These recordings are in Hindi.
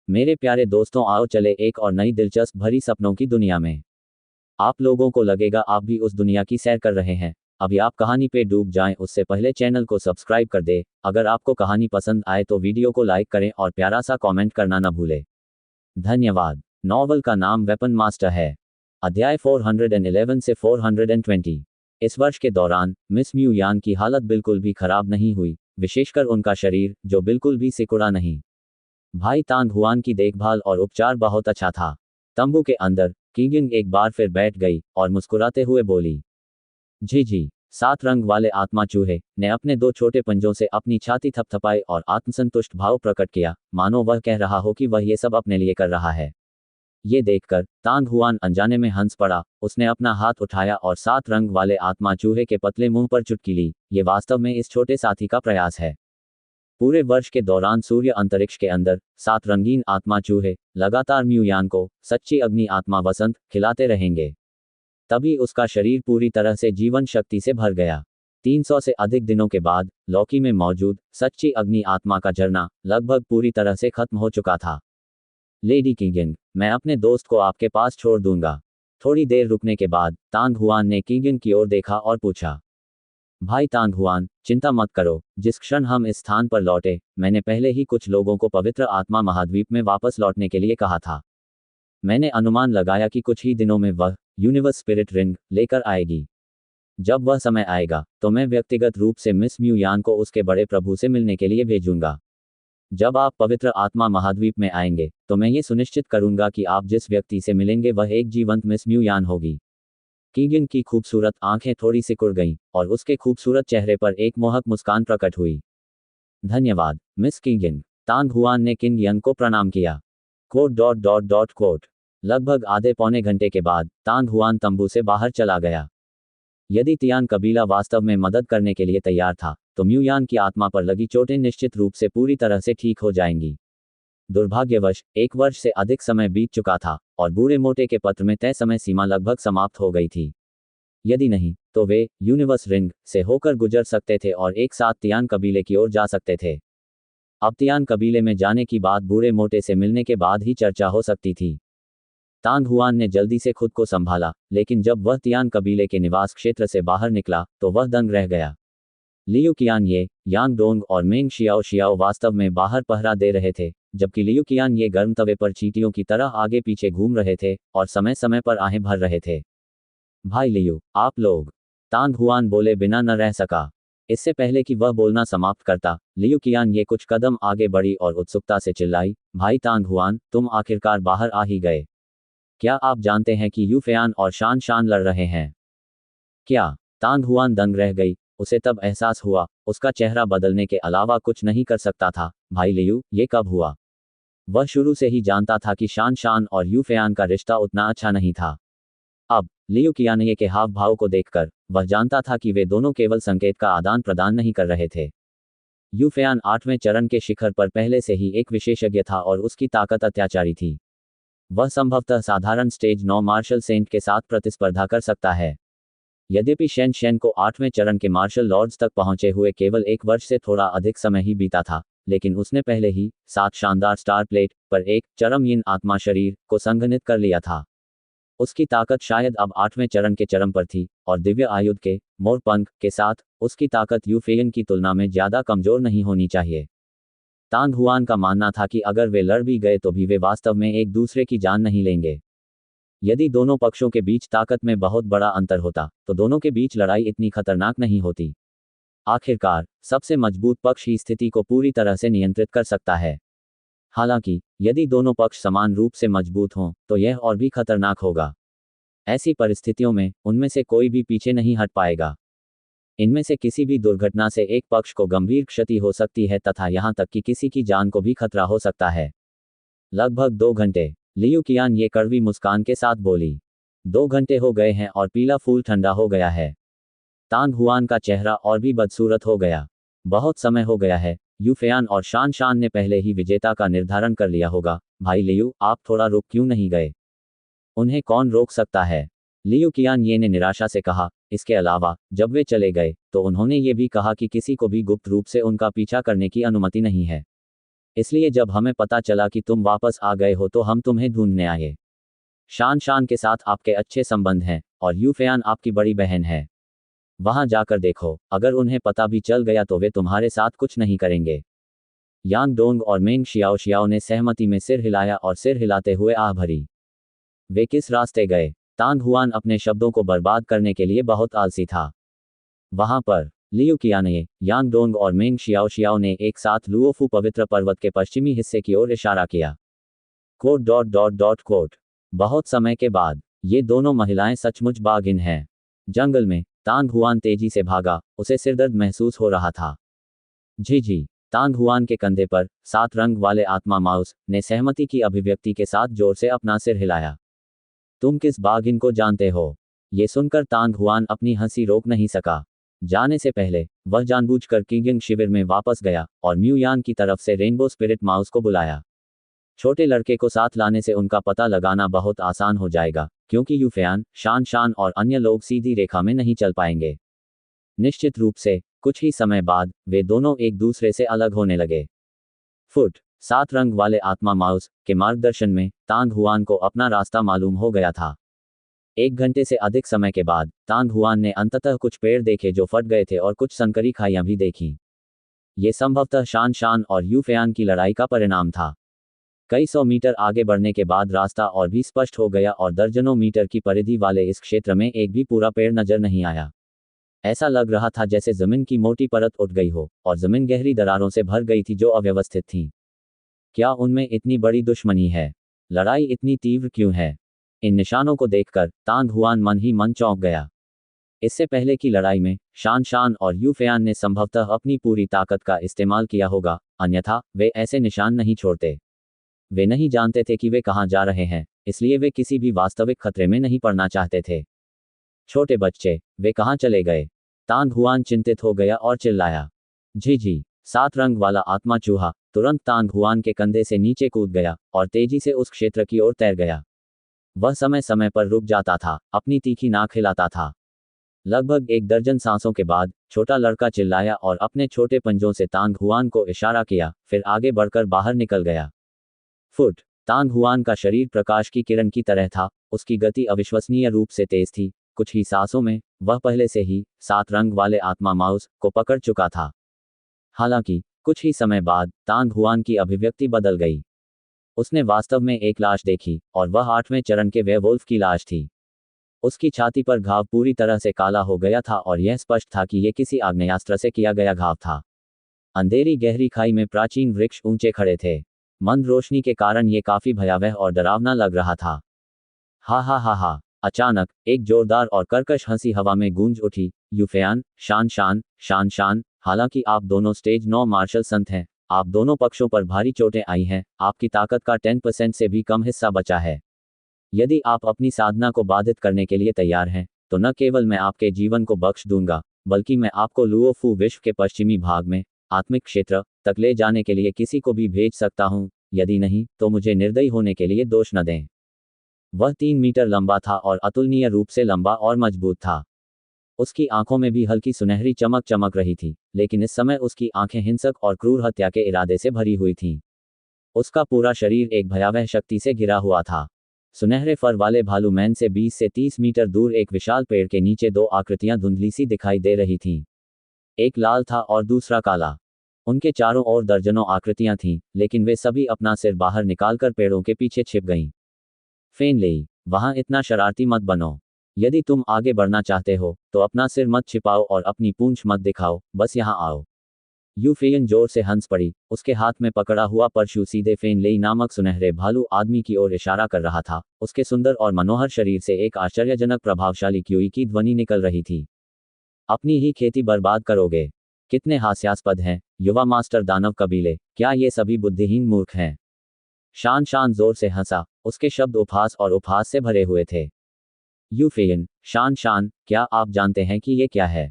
मेरे प्यारे दोस्तों, आओ चले एक और नई दिलचस्प भरी सपनों की दुनिया में। आप लोगों को लगेगा आप भी उस दुनिया की सैर कर रहे हैं। अभी आप कहानी पे डूब जाएं उससे पहले चैनल को सब्सक्राइब कर दे। अगर आपको कहानी पसंद आए तो वीडियो को लाइक करें और प्यारा सा कमेंट करना न भूलें। धन्यवाद। नॉवल का नाम वेपन मास्टर है। अध्याय 411 से 420। इस वर्ष के दौरान मिस म्यू यान की हालत बिल्कुल भी खराब नहीं हुई, विशेषकर उनका शरीर जो बिल्कुल भी सिकुड़ा नहीं। भाई तांग हुआन की देखभाल और उपचार बहुत अच्छा था। तंबू के अंदर कीगिंग एक बार फिर बैठ गई और मुस्कुराते हुए बोली, जी जी। 7 रंग वाले आत्मा चूहे ने अपने 2 छोटे पंजों से अपनी छाती थपथपाई और आत्मसंतुष्ट भाव प्रकट किया, मानो वह कह रहा हो कि वह ये सब अपने लिए कर रहा है। ये देखकर तांग हुआन अनजाने में हंस पड़ा। उसने अपना हाथ उठाया और 7 रंग वाले आत्मा चूहे के पतले मुंह पर चुटकी ली। ये वास्तव में इस छोटे साथी का प्रयास है। पूरे वर्ष के दौरान सूर्य अंतरिक्ष के अंदर 7 रंगीन आत्मा चूहे लगातार म्यू यान को सच्ची अग्नि आत्मा वसंत खिलाते रहेंगे। तभी उसका शरीर पूरी तरह से जीवन शक्ति से भर गया। 300 से अधिक दिनों के बाद लौकी में मौजूद सच्ची अग्नि आत्मा का झरना लगभग पूरी तरह से खत्म हो चुका था। लेडी कीगिंग, मैं अपने दोस्त को आपके पास छोड़ दूंगा। थोड़ी देर रुकने के बाद तांग हुआन ने कीगिंग की ओर देखा और पूछा, भाई तांग हुआन, चिंता मत करो। जिस क्षण हम इस स्थान पर लौटे, मैंने पहले ही कुछ लोगों को पवित्र आत्मा महाद्वीप में वापस लौटने के लिए कहा था। मैंने अनुमान लगाया कि कुछ ही दिनों में वह यूनिवर्स स्पिरिट रिंग लेकर आएगी। जब वह समय आएगा तो मैं व्यक्तिगत रूप से मिस म्यू यान को उसके बड़े प्रभु से मिलने के लिए भेजूंगा। जब आप पवित्र आत्मा महाद्वीप में आएंगे तो मैं ये सुनिश्चित करूंगा कि आप जिस व्यक्ति से मिलेंगे वह एक जीवंत मिस म्यू यान होगी। कीगिंग की खूबसूरत आंखें थोड़ी सिकुड़ गईं और उसके खूबसूरत चेहरे पर एक मोहक मुस्कान प्रकट हुई। धन्यवाद मिस कीगिंग। तांग हुआन ने किंग यंग को प्रणाम किया। कोट। लगभग आधे पौने घंटे के बाद तांग हुआन तंबू से बाहर चला गया। यदि तियान कबीला वास्तव में मदद करने के लिए तैयार था तो म्यू यान की आत्मा पर लगी चोटें निश्चित रूप से पूरी तरह से ठीक हो जाएंगी। दुर्भाग्यवश 1 वर्ष से अधिक समय बीत चुका था और बूढ़े मोटे के पत्र में तय समय सीमा लगभग समाप्त हो गई थी। यदि नहीं तो वे यूनिवर्स रिंग से होकर गुजर सकते थे और एक साथ तियान कबीले की ओर जा सकते थे। अब तियान कबीले में जाने की बात बूढ़े मोटे से मिलने के बाद ही चर्चा हो सकती थी। तांग हुआन ने जल्दी से खुद को संभाला, लेकिन जब वह तियान कबीले के निवास क्षेत्र से बाहर निकला तो वह दंग रह गया। लियू कियान ये, यांग डोंग और मेंग शियाओ शियाओ वास्तव में बाहर पहरा दे रहे थे, जबकि लियू कियान ये गर्म तवे पर चींटियों की तरह आगे पीछे घूम रहे थे और समय समय पर आहें भर रहे थे। भाई लियू, आप लोग, तांग हुआन बोले बिना न रह सका। इससे पहले कि वह बोलना समाप्त करता, लियू कियान ये कुछ कदम आगे बढ़ी और उत्सुकता से चिल्लाई, भाई तांग हुआन, तुम आखिरकार बाहर आ ही गए। क्या आप जानते हैं कि यू फेयान और शान शान लड़ रहे हैं? क्या? तांग हुआन दंग रह गई। उसे तब एहसास हुआ उसका चेहरा बदलने के अलावा कुछ नहीं कर सकता था। भाई लियू, ये कब हुआ? वह शुरू से ही जानता था कि शान शान और यू फेयान का रिश्ता उतना अच्छा नहीं था। अब लियू कियानये के हाव भाव को देखकर वह जानता था कि वे दोनों केवल संकेत का आदान प्रदान नहीं कर रहे थे। यू फेयान 8वें चरण के शिखर पर पहले से ही एक विशेषज्ञ था और उसकी ताकत अत्याचारी थी। वह संभवतः साधारण स्टेज 9 मार्शल सेंट के साथ प्रतिस्पर्धा कर सकता है। यद्यपि शेन शेन को 8वें चरण के मार्शल लॉर्ड्स तक पहुंचे हुए केवल 1 वर्ष से थोड़ा अधिक समय ही बीता था, लेकिन उसने पहले ही 7 शानदार स्टार प्लेट पर एक चरम यिन आत्मा शरीर को संघनित कर लिया था। उसकी ताकत शायद अब 8वें चरण के चरम पर थी और दिव्य आयुध के मोर पंख के साथ उसकी ताकत यू फेयन की तुलना में ज्यादा कमजोर नहीं होनी चाहिए। तांग हुआन का मानना था कि अगर वे लड़ भी गए तो भी वे वास्तव में एक दूसरे की जान नहीं लेंगे। यदि दोनों पक्षों के बीच ताकत में बहुत बड़ा अंतर होता तो दोनों के बीच लड़ाई इतनी खतरनाक नहीं होती। आखिरकार सबसे मजबूत पक्ष ही स्थिति को पूरी तरह से नियंत्रित कर सकता है। हालांकि यदि दोनों पक्ष समान रूप से मजबूत हों तो यह और भी खतरनाक होगा। ऐसी परिस्थितियों में उनमें से कोई भी पीछे नहीं हट पाएगा। इनमें से किसी भी दुर्घटना से एक पक्ष को गंभीर क्षति हो सकती है तथा यहां तक कि किसी की जान को भी खतरा हो सकता है। लगभग 2 घंटे, लियू कियान ये कड़वी मुस्कान के साथ बोली। 2 घंटे हो गए हैं और पीला फूल ठंडा हो गया है। तांग हुआन का चेहरा और भी बदसूरत हो गया। बहुत समय हो गया है। यू फेयान और शान शान ने पहले ही विजेता का निर्धारण कर लिया होगा। भाई लियू, आप थोड़ा रुक क्यों नहीं गए? उन्हें कौन रोक सकता है? लियू कियान ये ने निराशा से कहा। इसके अलावा जब वे चले गए तो उन्होंने ये भी कहा कि किसी को भी गुप्त रूप से उनका पीछा करने की अनुमति नहीं है। इसलिए जब हमें पता चला कि तुम वापस आ गए हो तो हम तुम्हें ढूंढने आए। शान शान के साथ आपके अच्छे संबंध हैं, और यूफेयान आपकी बड़ी बहन है। वहां जाकर देखो, अगर उन्हें पता भी चल गया तो वे तुम्हारे साथ कुछ नहीं करेंगे। यांग डोंग और मेंग शियाओ शियाओ ने सहमति में सिर हिलाया और सिर हिलाते हुए आह भरी। वे किस रास्ते गए? तांग हुआन अपने शब्दों को बर्बाद करने के लिए बहुत आलसी था। वहां पर लियू कियाने, यांग डोंग और मेंग शियाओ शियाओ ने एक साथ लुओफू पवित्र पर्वत के पश्चिमी हिस्से की ओर इशारा किया। Quote dot dot dot quote. बहुत समय के बाद ये दोनों महिलाएं सचमुच बाघिन हैं। जंगल में तांग हुआन तेजी से भागा, उसे सिरदर्द महसूस हो रहा था। जी। तांग हुआन के कंधे पर 7 रंग वाले आत्मा माउस ने सहमति की अभिव्यक्ति के साथ जोर से अपना सिर हिलाया। तुम किस बाघिन को जानते हो? ये सुनकर तांग हुआन अपनी हंसी रोक नहीं सका। जाने से पहले वह जानबूझकर किगिंग शिविर में वापस गया और म्यूयान की तरफ से रेनबो स्पिरिट माउस को बुलाया। छोटे लड़के को साथ लाने से उनका पता लगाना बहुत आसान हो जाएगा, क्योंकि यूफेयान, शान शान और अन्य लोग सीधी रेखा में नहीं चल पाएंगे। निश्चित रूप से कुछ ही समय बाद वे दोनों एक दूसरे से अलग होने लगे। 7 रंग वाले आत्मा माउस के मार्गदर्शन में तांग हुआन को अपना रास्ता मालूम हो गया था। 1 घंटे से अधिक समय के बाद तांग हुआन ने अंततः कुछ पेड़ देखे जो फट गए थे और कुछ संकरी खाइयां भी देखीं। ये संभवतः शान शान और यूफेयान की लड़ाई का परिणाम था। कई 100 मीटर आगे बढ़ने के बाद रास्ता और भी स्पष्ट हो गया और दर्जनों मीटर की परिधि वाले इस क्षेत्र में एक भी पूरा पेड़ नजर नहीं आया। ऐसा लग रहा था जैसे जमीन की मोटी परत उठ गई हो और जमीन गहरी दरारों से भर गई थी जो अव्यवस्थित थीं। क्या उनमें इतनी बड़ी दुश्मनी है? लड़ाई इतनी तीव्र क्यों है? इन निशानों को देखकर तांग हुआन मन ही मन चौंक गया। इससे पहले की लड़ाई में शान शान और यूफेयान ने संभवतः अपनी पूरी ताकत का इस्तेमाल किया होगा, अन्यथा वे ऐसे निशान नहीं छोड़ते। वे नहीं जानते थे कि वे कहां जा रहे हैं, इसलिए वे किसी भी वास्तविक खतरे में नहीं पड़ना चाहते थे। छोटे बच्चे, वे कहां चले गए? तांग हुआन चिंतित हो गया और चिल्लाया। जी। 7 रंग वाला आत्मा चूहा तुरंत तांग हुआन के कंधे से नीचे कूद गया और तेजी से उस क्षेत्र की ओर तैर गया। वह समय समय पर रुक जाता था, अपनी तीखी नाक हिलाता था। लगभग 1 दर्जन सांसों के बाद छोटा लड़का चिल्लाया और अपने छोटे पंजों से तांग हुआन को इशारा किया, फिर आगे बढ़कर बाहर निकल गया। तांग हुआन का शरीर प्रकाश की किरण की तरह था, उसकी गति अविश्वसनीय रूप से तेज थी। कुछ ही सांसों में वह पहले से ही 7 रंग वाले आत्मा माउस को पकड़ चुका था। हालांकि कुछ ही समय बाद तांग हुआन की अभिव्यक्ति बदल गई। उसने वास्तव में एक लाश देखी और वह 8वें चरण के वेयरवुल्फ की लाश थी। उसकी छाती पर घाव पूरी तरह से काला हो गया था और यह स्पष्ट था कि यह किसी आग्नेयास्त्र से किया गया घाव था। अंधेरी गहरी खाई में प्राचीन वृक्ष ऊंचे खड़े थे। मंद रोशनी के कारण यह काफी भयावह और डरावना लग रहा था। हा। अचानक एक जोरदार और कर्कश हंसी हवा में गूंज उठी। यूफेयान, शान शान, हालांकि आप दोनों स्टेज 9 मार्शल संत हैं, आप दोनों पक्षों पर भारी चोटें आई हैं, आपकी ताकत का 10% से भी कम हिस्सा बचा है। यदि आप अपनी साधना को बाधित करने के लिए तैयार हैं, तो न केवल मैं आपके जीवन को बख्श दूंगा, बल्कि मैं आपको लुओफू विश्व के पश्चिमी भाग में आत्मिक क्षेत्र तक ले जाने के लिए किसी को भी भेज सकता हूं। यदि नहीं, तो मुझे निर्दयी होने के लिए दोष न दें। वह 3 मीटर लंबा था और अतुलनीय रूप से लंबा और मजबूत था। उसकी आंखों में भी हल्की सुनहरी चमक चमक रही थी, लेकिन इस समय उसकी आंखें हिंसक और क्रूर हत्या के इरादे से भरी हुई थीं। उसका पूरा शरीर एक भयावह शक्ति से घिरा हुआ था। सुनहरे फर वाले भालू मैन से 20 से 30 मीटर दूर एक विशाल पेड़ के नीचे 2 आकृतियां धुंधली सी दिखाई दे रही थीं। एक लाल था और दूसरा काला। उनके चारों ओर दर्जनों आकृतियां थीं, लेकिन वे सभी अपना सिर बाहर निकालकर पेड़ों के पीछे छिप गईं। फेनलेई, वहां इतना शरारती मत बनो। यदि तुम आगे बढ़ना चाहते हो, तो अपना सिर मत छिपाओ और अपनी पूंछ मत दिखाओ, बस यहां आओ। यूफेयन जोर से हंस पड़ी। उसके हाथ में पकड़ा हुआ परशु सीधे फेनलेई नामक सुनहरे भालू आदमी की ओर इशारा कर रहा था। उसके सुंदर और मनोहर शरीर से एक आश्चर्यजनक प्रभावशाली क्यूई की ध्वनि निकल रही थी। अपनी ही खेती बर्बाद करोगे? कितने हास्यास्पद हैं, युवा मास्टर दानव कबीले, क्या ये सभी बुद्धिहीन मूर्ख हैं? शान जोर से हंसा, उसके शब्द उपहास और उपहास से भरे हुए थे। यूफेयन, शान, क्या आप जानते हैं कि ये क्या है?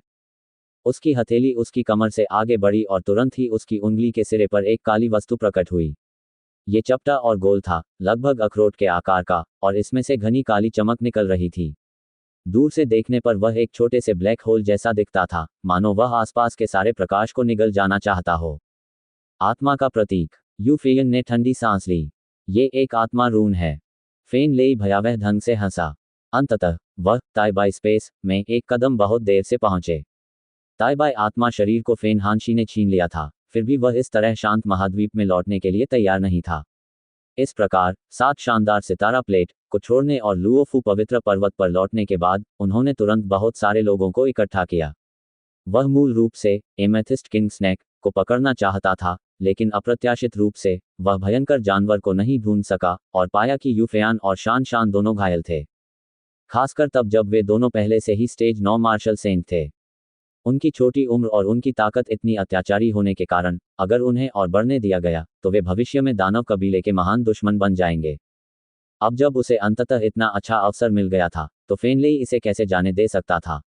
उसकी हथेली उसकी कमर से आगे बढ़ी और तुरंत ही उसकी उंगली के सिरे पर एक काली वस्तु प्रकट हुई। ये चपटा और गोल था, लगभग अखरोट के आकार का, और इसमें से घनी काली चमक निकल रही थी। दूर से देखने पर वह एक छोटे से ब्लैक होल जैसा दिखता था, मानो वह आसपास के सारे प्रकाश को निगल जाना चाहता हो। आत्मा का प्रतीक, यू फेयन ने ठंडी सांस ली। ये एक आत्मा रून है। फेन लेई भयावह ढंग से हंसा। अंततः वह ताइबाई स्पेस में एक कदम बहुत देर से पहुंचे। ताइबाई आत्मा शरीर को फेन हानशी ने छीन लिया था, फिर भी वह इस तरह शांत महाद्वीप में लौटने के लिए तैयार नहीं था। इस प्रकार 7 शानदार सितारा प्लेट को छोड़ने और लुओफू पवित्र पर्वत पर लौटने के बाद उन्होंने तुरंत बहुत सारे लोगों को इकट्ठा किया। वह मूल रूप से एमेथिस्ट किंग स्नैक को पकड़ना चाहता था, लेकिन अप्रत्याशित रूप से वह भयंकर जानवर को नहीं ढूंढ सका और पाया कि यूफेयान और शान शान दोनों घायल थे, खासकर तब जब वे दोनों पहले से ही स्टेज 9 मार्शल सेंट थे। उनकी छोटी उम्र और उनकी ताकत इतनी अत्याचारी होने के कारण अगर उन्हें और बढ़ने दिया गया तो वे भविष्य में दानव कबीले के महान दुश्मन बन जाएंगे। अब जब उसे अंततः इतना अच्छा अवसर मिल गया था तो फेनलेई इसे कैसे जाने दे सकता था।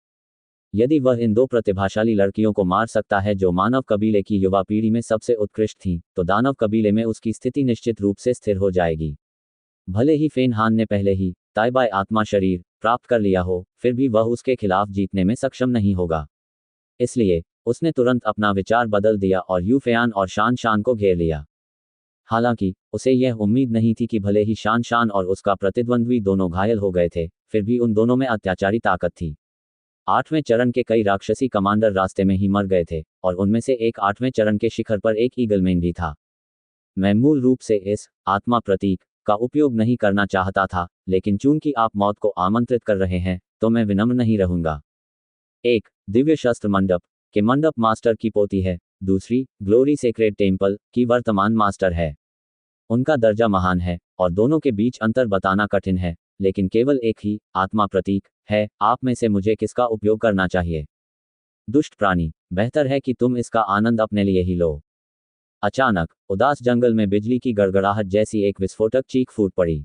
यदि वह इन 2 प्रतिभाशाली लड़कियों को मार सकता है जो मानव कबीले की युवा पीढ़ी में सबसे उत्कृष्ट थीं, तो दानव कबीले में उसकी स्थिति निश्चित रूप से स्थिर हो जाएगी। भले ही फेन हान ने पहले ही ताइबाई आत्मा शरीर प्राप्त कर लिया हो, फिर भी वह उसके खिलाफ जीतने में सक्षम नहीं होगा। इसलिए उसने तुरंत अपना विचार बदल दिया और यूफेयान और शान शान को घेर लिया। हालांकि उसे यह उम्मीद नहीं थी कि भले ही शान शान और उसका प्रतिद्वंद्वी दोनों घायल हो गए थे, फिर भी उन दोनों में अत्याचारी ताकत थी। 8वें चरण के कई राक्षसी कमांडर रास्ते में ही मर गए थे और उनमें से एक 8वें चरण के शिखर पर एक ईगलमैन भी था। मैं मूल रूप से इस आत्मा प्रतीक का उपयोग नहीं करना चाहता था, लेकिन चूंकि आप मौत को आमंत्रित कर रहे हैं तो मैं विनम्र नहीं रहूंगा। एक दिव्य शस्त्र मंडप के मंडप मास्टर की पोती है, दूसरी ग्लोरी सेक्रेड टेम्पल की वर्तमान मास्टर है। उनका दर्जा महान है और दोनों के बीच अंतर बताना कठिन है, लेकिन केवल एक ही आत्मा प्रतीक है। आप में से मुझे किसका उपयोग करना चाहिए? दुष्ट प्राणी, बेहतर है कि तुम इसका आनंद अपने लिए ही लो। अचानक उदास जंगल में बिजली की गड़गड़ाहट जैसी एक विस्फोटक चीख फूट पड़ी।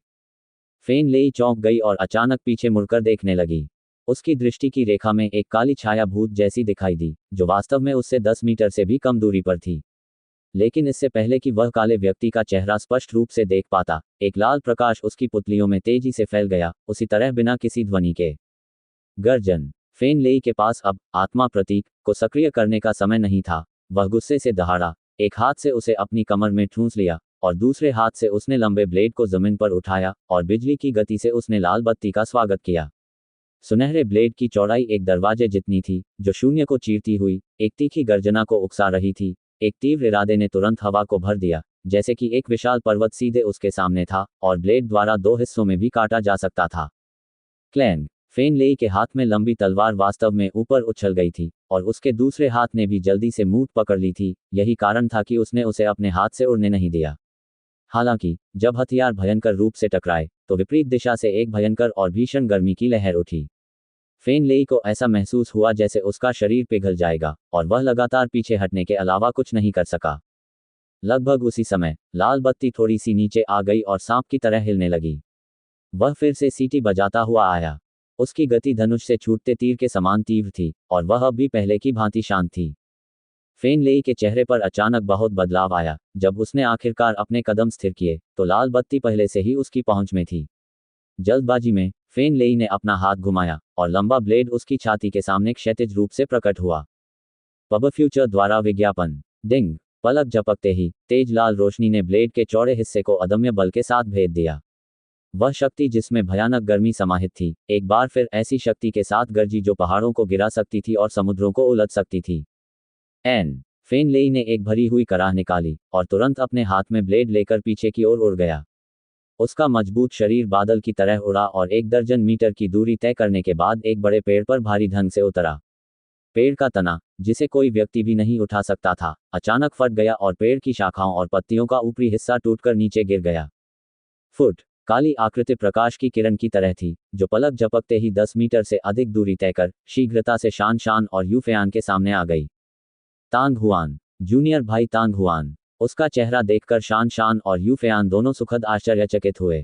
फेन लेई चौंक गई और अचानक पीछे मुड़कर देखने लगी। उसकी दृष्टि की रेखा में एक काली छाया भूत जैसी दिखाई दी, जो वास्तव में उससे 10 मीटर से भी कम दूरी पर थी। लेकिन इससे पहले कि वह काले व्यक्ति का चेहरा स्पष्ट रूप से देख पाता, एक लाल प्रकाश उसकी पुतलियों में तेजी से फैल गया, उसी तरह बिना किसी ध्वनि के। गर्जन। फेन लेई के पास अब आत्मा प्रतीक को सक्रिय करने का समय नहीं था। वह गुस्से से दहाड़ा, एक हाथ से उसे अपनी कमर में ठूंस लिया और दूसरे हाथ से उसने लंबे ब्लेड को जमीन पर उठाया और बिजली की गति से उसने लाल बत्ती का स्वागत किया। सुनहरे ब्लेड की चौड़ाई एक दरवाजे जितनी थी, जो शून्य को चीरती हुई एक तीखी गर्जना को उकसा रही थी। एक तीव्र इरादे ने तुरंत हवा को भर दिया, जैसे कि एक विशाल पर्वत सीधे उसके सामने था और ब्लेड द्वारा 2 हिस्सों में भी काटा जा सकता था। क्लैंग। फेन लेई के हाथ में लंबी तलवार वास्तव में ऊपर उछल गई थी और उसके दूसरे हाथ ने भी जल्दी से मूठ पकड़ ली थी। यही कारण था कि उसने उसे अपने हाथ से उड़ने नहीं दिया। हालांकि जब हथियार भयंकर रूप से टकराए तो विपरीत दिशा से एक भयंकर और भीषण गर्मी की लहर उठी। फेन लेई को ऐसा महसूस हुआ जैसे उसका शरीर पिघल जाएगा और वह लगातार पीछे हटने के अलावा कुछ नहीं कर सका। लगभग उसी समय लाल बत्ती थोड़ी सी नीचे आ गई और सांप की तरह हिलने लगी। वह फिर से सीटी बजाता हुआ आया। उसकी गति धनुष से छूटते तीर के समान तीव्र थी और वह अब भी पहले की भांति शांत थी। फेन लेई के चेहरे पर अचानक बहुत बदलाव आया। जब उसने आखिरकार अपने कदम स्थिर किए तो लाल बत्ती पहले से ही उसकी पहुंच में थी। जल्दबाजी में फेन लेई ने अपना हाथ घुमाया और लंबा ब्लेड उसकी छाती के सामने क्षैतिज रूप से प्रकट हुआ। पब फ्यूचर द्वारा विज्ञापन। डिंग। पलक झपकते ही तेज लाल रोशनी ने ब्लेड के चौड़े हिस्से को अदम्य बल के साथ भेद दिया। वह शक्ति जिसमें भयानक गर्मी समाहित थी, एक बार फिर ऐसी शक्ति के साथ गरजी जो पहाड़ों को गिरा सकती थी और समुद्रों को उलट सकती थी। फेन लेई ने एक भरी हुई कराह निकाली और तुरंत अपने हाथ में ब्लेड लेकर पीछे की ओर उड़ गया। उसका मजबूत शरीर बादल की तरह उड़ा और 1 दर्जन मीटर की दूरी तय करने के बाद एक बड़े पेड़ पर भारी ढंग से उतरा। पेड़ का तना, जिसे कोई व्यक्ति भी नहीं उठा सकता था, अचानक फट गया और पेड़ की शाखाओं और पत्तियों का ऊपरी हिस्सा टूटकर नीचे गिर गया। फुट। काली आकृति प्रकाश की किरण की तरह थी, जो पलक झपकते ही 10 मीटर से अधिक दूरी तय कर शीघ्रता से शान शान और यूफेयान के सामने आ गई। तांग हुआन। जूनियर भाई तांग हुआन। उसका चेहरा देखकर शान शान और यूफेयान दोनों सुखद आश्चर्यचकित हुए।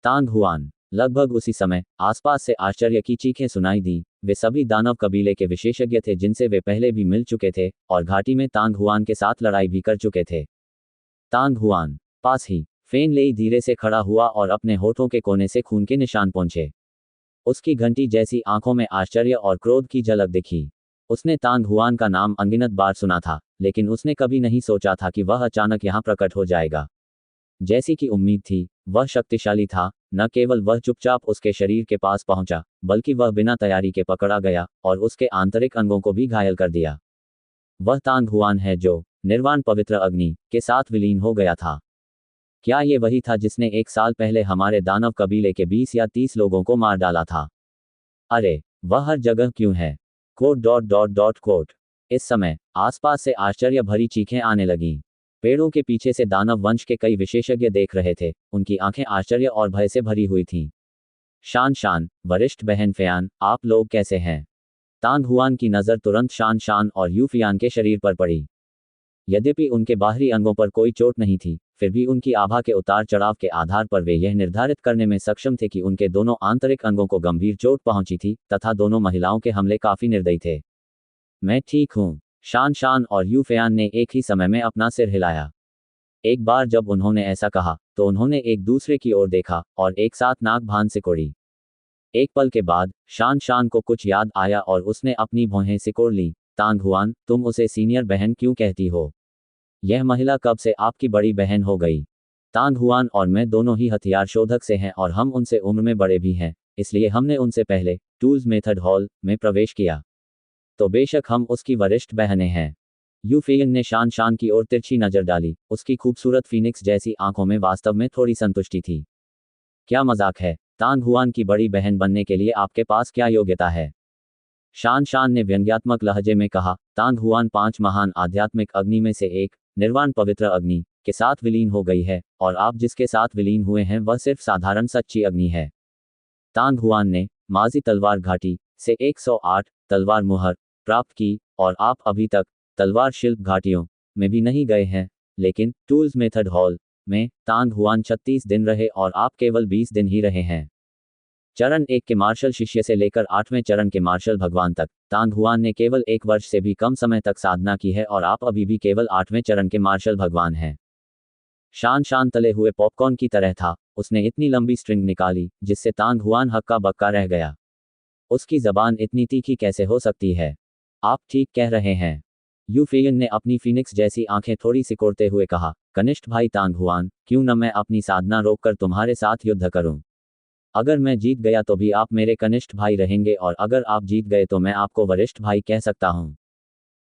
तांग हुआन। लगभग उसी समय आसपास से आश्चर्य की चीखें सुनाई दी। वे सभी दानव कबीले के विशेषज्ञ थे जिनसे वे पहले भी मिल चुके थे और घाटी में तांग हुआन के साथ लड़ाई भी कर चुके थे। तांग हुआन पास ही फेन लेई धीरे से खड़ा हुआ और अपने होठों के कोने से खून के निशान पोंछे। उसकी घंटी जैसी आंखों में आश्चर्य और क्रोध की झलक दिखी। उसने तांग हुआन का नाम अनगिनत बार सुना था, लेकिन उसने कभी नहीं सोचा था कि वह अचानक यहाँ प्रकट हो जाएगा। जैसी कि उम्मीद थी, वह शक्तिशाली था। न केवल वह चुपचाप उसके शरीर के पास पहुंचा, बल्कि वह बिना तैयारी के पकड़ा गया और उसके आंतरिक अंगों को भी घायल कर दिया। वह तांग हुआन है जो निर्वाण पवित्र अग्नि के साथ विलीन हो गया था। क्या ये वही था जिसने 1 साल पहले हमारे दानव कबीले के 20 या 30 लोगों को मार डाला था? अरे, वह हर जगह क्यों है? कोट। इस समय आसपास से आश्चर्य भरी चीखें आने लगीं। पेड़ों के पीछे से दानव वंश के कई विशेषज्ञ देख रहे थे, उनकी आंखें आश्चर्य और भय से भरी हुई थीं। शान, वरिष्ठ बहन फयान, आप लोग कैसे हैं? तांग हुआन की नज़र तुरंत शान और यूफियान के शरीर पर पड़ी। यद्यपि उनके बाहरी अंगों पर कोई चोट नहीं थी, फिर भी उनकी आभा के उतार चढ़ाव के आधार पर वे यह निर्धारित करने में सक्षम थे कि उनके दोनों आंतरिक अंगों को गंभीर चोट पहुंची थी तथा दोनों महिलाओं के हमले काफी निर्दयी थे। मैं ठीक हूँ, शान और यूफयान ने एक ही समय में अपना सिर हिलाया। एक बार जब उन्होंने ऐसा कहा, तो उन्होंने एक दूसरे की ओर देखा और एक साथ नाक भान सिकोड़ी। एक पल के बाद शान को कुछ याद आया और उसने अपनी भौहें सिकोड़ ली। तांग हुआन, तुम उसे सीनियर बहन क्यों कहती हो? यह महिला कब से आपकी बड़ी बहन हो गई? तांग हुआन और मैं दोनों ही हथियार शोधक से हैं और हम उनसे उम्र में बड़े भी हैं, इसलिए हमने उनसे पहले टूल्स मेथड हॉल में प्रवेश किया। तो बेशक हम उसकी वरिष्ठ बहनें हैं। यूफेयन ने शान की ओर तिरछी नजर डाली। उसकी खूबसूरत फीनिक्स जैसी आंखों में वास्तव में थोड़ी संतुष्टि थी। क्या मजाक है? तांग हुआन की बड़ी बहन बनने के लिए आपके पास क्या योग्यता है? शान ने व्यंग्यात्मक लहजे में कहा। तांग हुआन 5 महान आध्यात्मिक अग्नि में से एक, निर्वाण पवित्र अग्नि के साथ विलीन हो गई है, और आप जिसके साथ विलीन हुए हैं वह सिर्फ साधारण सच्ची अग्नि है। तांग हुआन ने माजी तलवार घाटी से 108 तलवार मुहर प्राप्त की, और आप अभी तक तलवार शिल्प घाटियों में भी नहीं गए हैं। लेकिन टूल्स मेथड हॉल में तांग हुआन 36 दिन रहे और आप केवल 20 दिन ही रहे हैं। चरण 1 के मार्शल शिष्य से लेकर 8वें चरण के मार्शल भगवान तक तांग हुआन ने केवल 1 वर्ष से भी कम समय तक साधना की है, और आप अभी भी केवल 8वें चरण के मार्शल भगवान हैं। शान तले हुए पॉपकॉर्न की तरह था। उसने इतनी लंबी स्ट्रिंग निकाली जिससे तांग हुआन हक्का बक्का रह गया। उसकी जबान इतनी तीखी कैसे हो सकती है? आप ठीक कह रहे हैं। यूफेयन ने अपनी फीनिक्स जैसी आंखें थोड़ी सिकोड़ते हुए कहा। कनिष्ठ भाई तांग हुआन, क्यों न मैं अपनी साधना रोककर तुम्हारे साथ युद्ध करूं? अगर मैं जीत गया तो भी आप मेरे कनिष्ठ भाई रहेंगे, और अगर आप जीत गए तो मैं आपको वरिष्ठ भाई कह सकता हूं।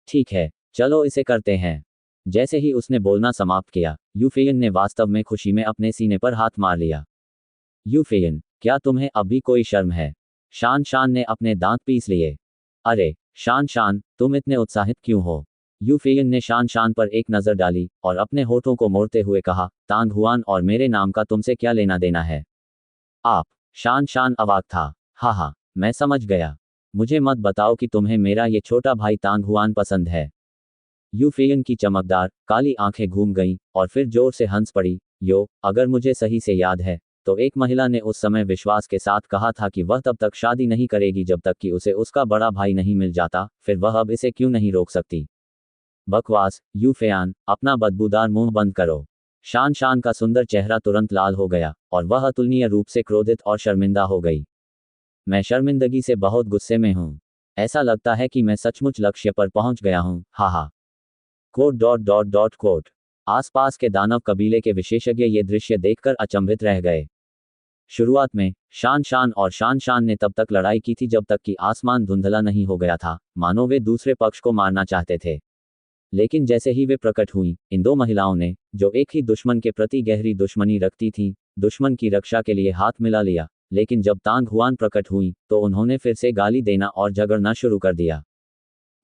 ठीक है, चलो इसे करते हैं। जैसे ही उसने बोलना समाप्त किया, यूफेयन ने वास्तव में खुशी में अपने सीने पर हाथ मार लिया। यूफेयन, क्या तुम्हें अब भी कोई शर्म है? शान ने अपने दांत पीस लिए। अरे शान, तुम इतने उत्साहित क्यों हो? यूफेयन ने शान पर एक नज़र डाली और अपने होठों को मोड़ते हुए कहा। तांग हुआन और मेरे नाम का तुमसे क्या लेना देना है? आप? शान अवाक था। हाँ, मैं समझ गया। मुझे मत बताओ कि तुम्हें मेरा ये छोटा भाई तांग हुआन पसंद है। यूफेयन की चमकदार काली आंखें घूम गईं और फिर जोर से हंस पड़ी। अगर मुझे सही से याद है तो एक महिला ने उस समय विश्वास के साथ कहा था कि वह तब तक शादी नहीं करेगी जब तक कि उसे उसका बड़ा भाई नहीं मिल जाता, फिर वह अब इसे क्यों नहीं रोक सकती? बकवास। यूफेयान, अपना बदबूदार मुंह बंद करो। शान का सुंदर चेहरा तुरंत लाल हो गया और वह अतुलनीय रूप से क्रोधित और शर्मिंदा हो गई। मैं शर्मिंदगी से बहुत गुस्से में हूँ। ऐसा लगता है कि मैं सचमुच लक्ष्य पर पहुंच गया हूँ। हा। कोट। आसपास के दानव कबीले के विशेषज्ञ ये दृश्य देखकर अचंभित रह गए। शुरुआत में शान और शान ने तब तक लड़ाई की थी जब तक कि आसमान धुंधला नहीं हो गया था, मानो वे दूसरे पक्ष को मारना चाहते थे। लेकिन जैसे ही वे प्रकट हुई, इन दो महिलाओं ने, जो एक ही दुश्मन के प्रति गहरी दुश्मनी रखती थीं, दुश्मन की रक्षा के लिए हाथ मिला लिया। लेकिन जब तांग हुआन प्रकट हुई तो उन्होंने फिर से गाली देना और झगड़ना शुरू कर दिया।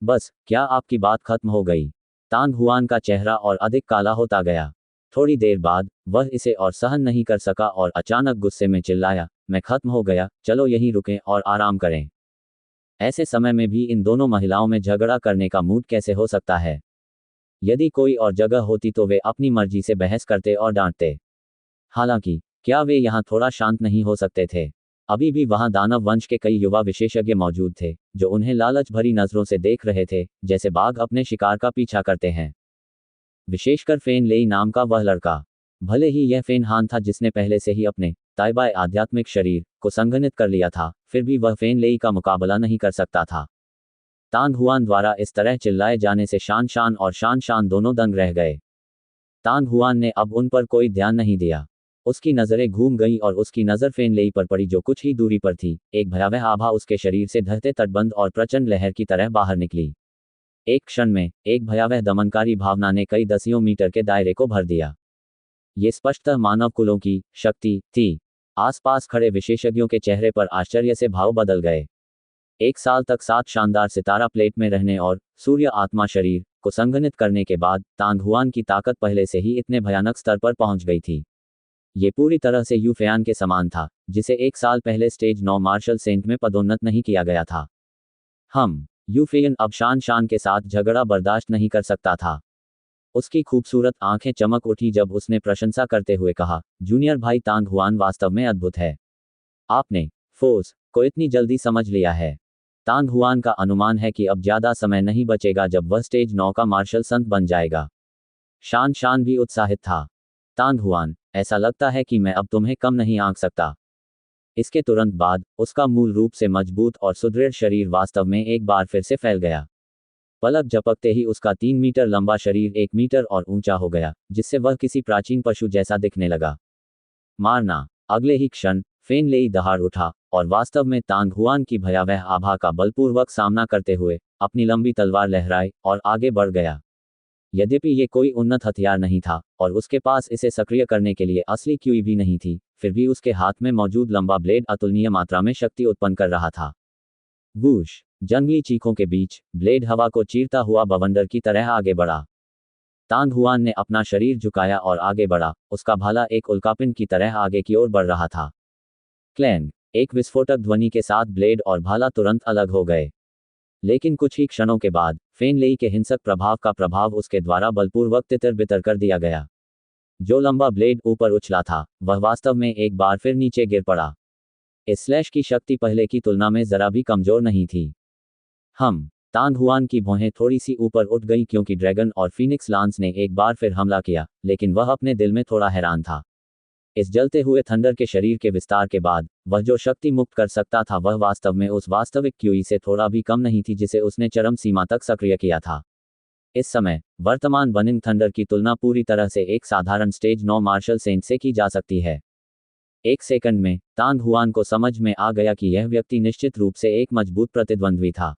बस, क्या आपकी बात खत्म हो गई? तांग हुआन का चेहरा और अधिक काला होता गया। थोड़ी देर बाद वह इसे और सहन नहीं कर सका और अचानक गुस्से में चिल्लाया, मैं खत्म हो गया, चलो यहीं रुकें और आराम करें। ऐसे समय में भी इन दोनों महिलाओं में झगड़ा करने का मूड कैसे हो सकता है? यदि कोई और जगह होती तो वे अपनी मर्जी से बहस करते और डांटते। हालांकि क्या वे यहाँ थोड़ा शांत नहीं हो सकते थे? अभी भी वहां दानव वंश के कई युवा विशेषज्ञ मौजूद थे, जो उन्हें लालच भरी नजरों से देख रहे थे, जैसे बाघ अपने शिकार का पीछा करते हैं। विशेषकर फेन लेई नाम का वह लड़का। भले ही यह फेन हान था जिसने पहले से ही अपने ताइबाई आध्यात्मिक शरीर को संघनित कर लिया था, फिर भी वह फेन लेई का मुकाबला नहीं कर सकता था। तांग हुआन द्वारा इस तरह चिल्लाए जाने से शान शान और शान शान दोनों दंग रह गए। तांग हुआन ने अब उन पर कोई ध्यान नहीं दिया। उसकी नज़रें घूम गईं और उसकी नज़र फेन लेई पर पड़ी जो कुछ ही दूरी पर थी। एक भयावह आभा उसके शरीर से ढहते तटबंध और प्रचंड लहर की तरह बाहर निकली। एक क्षण में एक भयावह दमनकारी भावना ने कई दसियों मीटर के दायरे को भर दिया। ये स्पष्टतः मानव कुलों की शक्ति थी। आसपास खड़े विशेषज्ञों के चेहरे पर आश्चर्य से भाव बदल गए। 1 साल तक 7 शानदार सितारा प्लेट में रहने और सूर्य आत्मा शरीर को संघनित करने के बाद तांग हुआन की ताकत पहले से ही इतने भयानक स्तर पर पहुंच गई थी। ये पूरी तरह से यू फेयान के समान था, जिसे 1 साल पहले स्टेज 9 मार्शल सेंट में पदोन्नत नहीं किया गया था। यू फेयन अब शान शान के साथ झगड़ा बर्दाश्त नहीं कर सकता था। उसकी खूबसूरत आंखें चमक उठी जब उसने प्रशंसा करते हुए कहा, जूनियर भाई तांग हुआन वास्तव में अद्भुत है। आपने फोर्स को इतनी जल्दी समझ लिया है। तांग हुआन का अनुमान है कि अब ज्यादा समय नहीं बचेगा जब वह स्टेज 9 का मार्शल संत बन जाएगा। शान शान भी उत्साहित था। तांग हुआन, ऐसा लगता है कि मैं अब तुम्हें कम नहीं आंक सकता। इसके तुरंत बाद उसका मूल रूप से मजबूत और सुदृढ़ शरीर वास्तव में एक बार फिर से फैल गया। पलक झपकते ही उसका 3 मीटर लंबा शरीर 1 मीटर और ऊंचा हो गया, जिससे वह किसी प्राचीन पशु जैसा दिखने लगा। मारना। अगले ही क्षण फेन लेई दहाड़ उठा और वास्तव में तांग हुआन की भयावह आभा का बलपूर्वक सामना करते हुए अपनी लंबी तलवार लहराई और आगे बढ़ गया। यद्यपि ये कोई उन्नत हथियार नहीं था और उसके पास इसे सक्रिय करने के लिए असली क्यूई भी नहीं थी, फिर भी उसके हाथ में मौजूद लंबा ब्लेड अतुलनीय मात्रा में शक्ति उत्पन्न कर रहा था। वूश। जंगली चीखों के बीच ब्लेड हवा को चीरता हुआ बवंडर की तरह आगे बढ़ा। तांग हुआन ने अपना शरीर झुकाया और आगे बढ़ा, उसका भाला एक उल्कापिंड की तरह आगे की ओर बढ़ रहा था। क्लैंग। एक विस्फोटक ध्वनि के साथ ब्लेड और भाला तुरंत अलग हो गए। लेकिन कुछ ही क्षणों के बाद फेन लेई के हिंसक प्रभाव का प्रभाव उसके द्वारा बलपूर्वक तितर बितर कर दिया गया। जो लंबा ब्लेड ऊपर उछला था वह वास्तव में एक बार फिर नीचे गिर पड़ा। इस स्लैश की शक्ति पहले की तुलना में जरा भी कमजोर नहीं थी। तांग हुआन की भौहें थोड़ी सी ऊपर उठ गई क्योंकि ड्रैगन और फीनिक्स लांस ने एक बार फिर हमला किया, लेकिन वह अपने दिल में थोड़ा हैरान था। इस जलते हुए थंडर के शरीर के विस्तार के बाद वह जो शक्ति मुक्त कर सकता था वह वास्तव में उस वास्तविक क्यूई से थोड़ा भी कम नहीं थी जिसे उसने चरम सीमा तक सक्रिय किया था। इस समय वर्तमान बर्निंग थंडर की तुलना पूरी तरह से एक साधारण स्टेज 9 मार्शल सेंट से की जा सकती है। 1 सेकंड में तांग हुआन को समझ में आ गया कि यह व्यक्ति निश्चित रूप से एक मजबूत प्रतिद्वंद्वी था।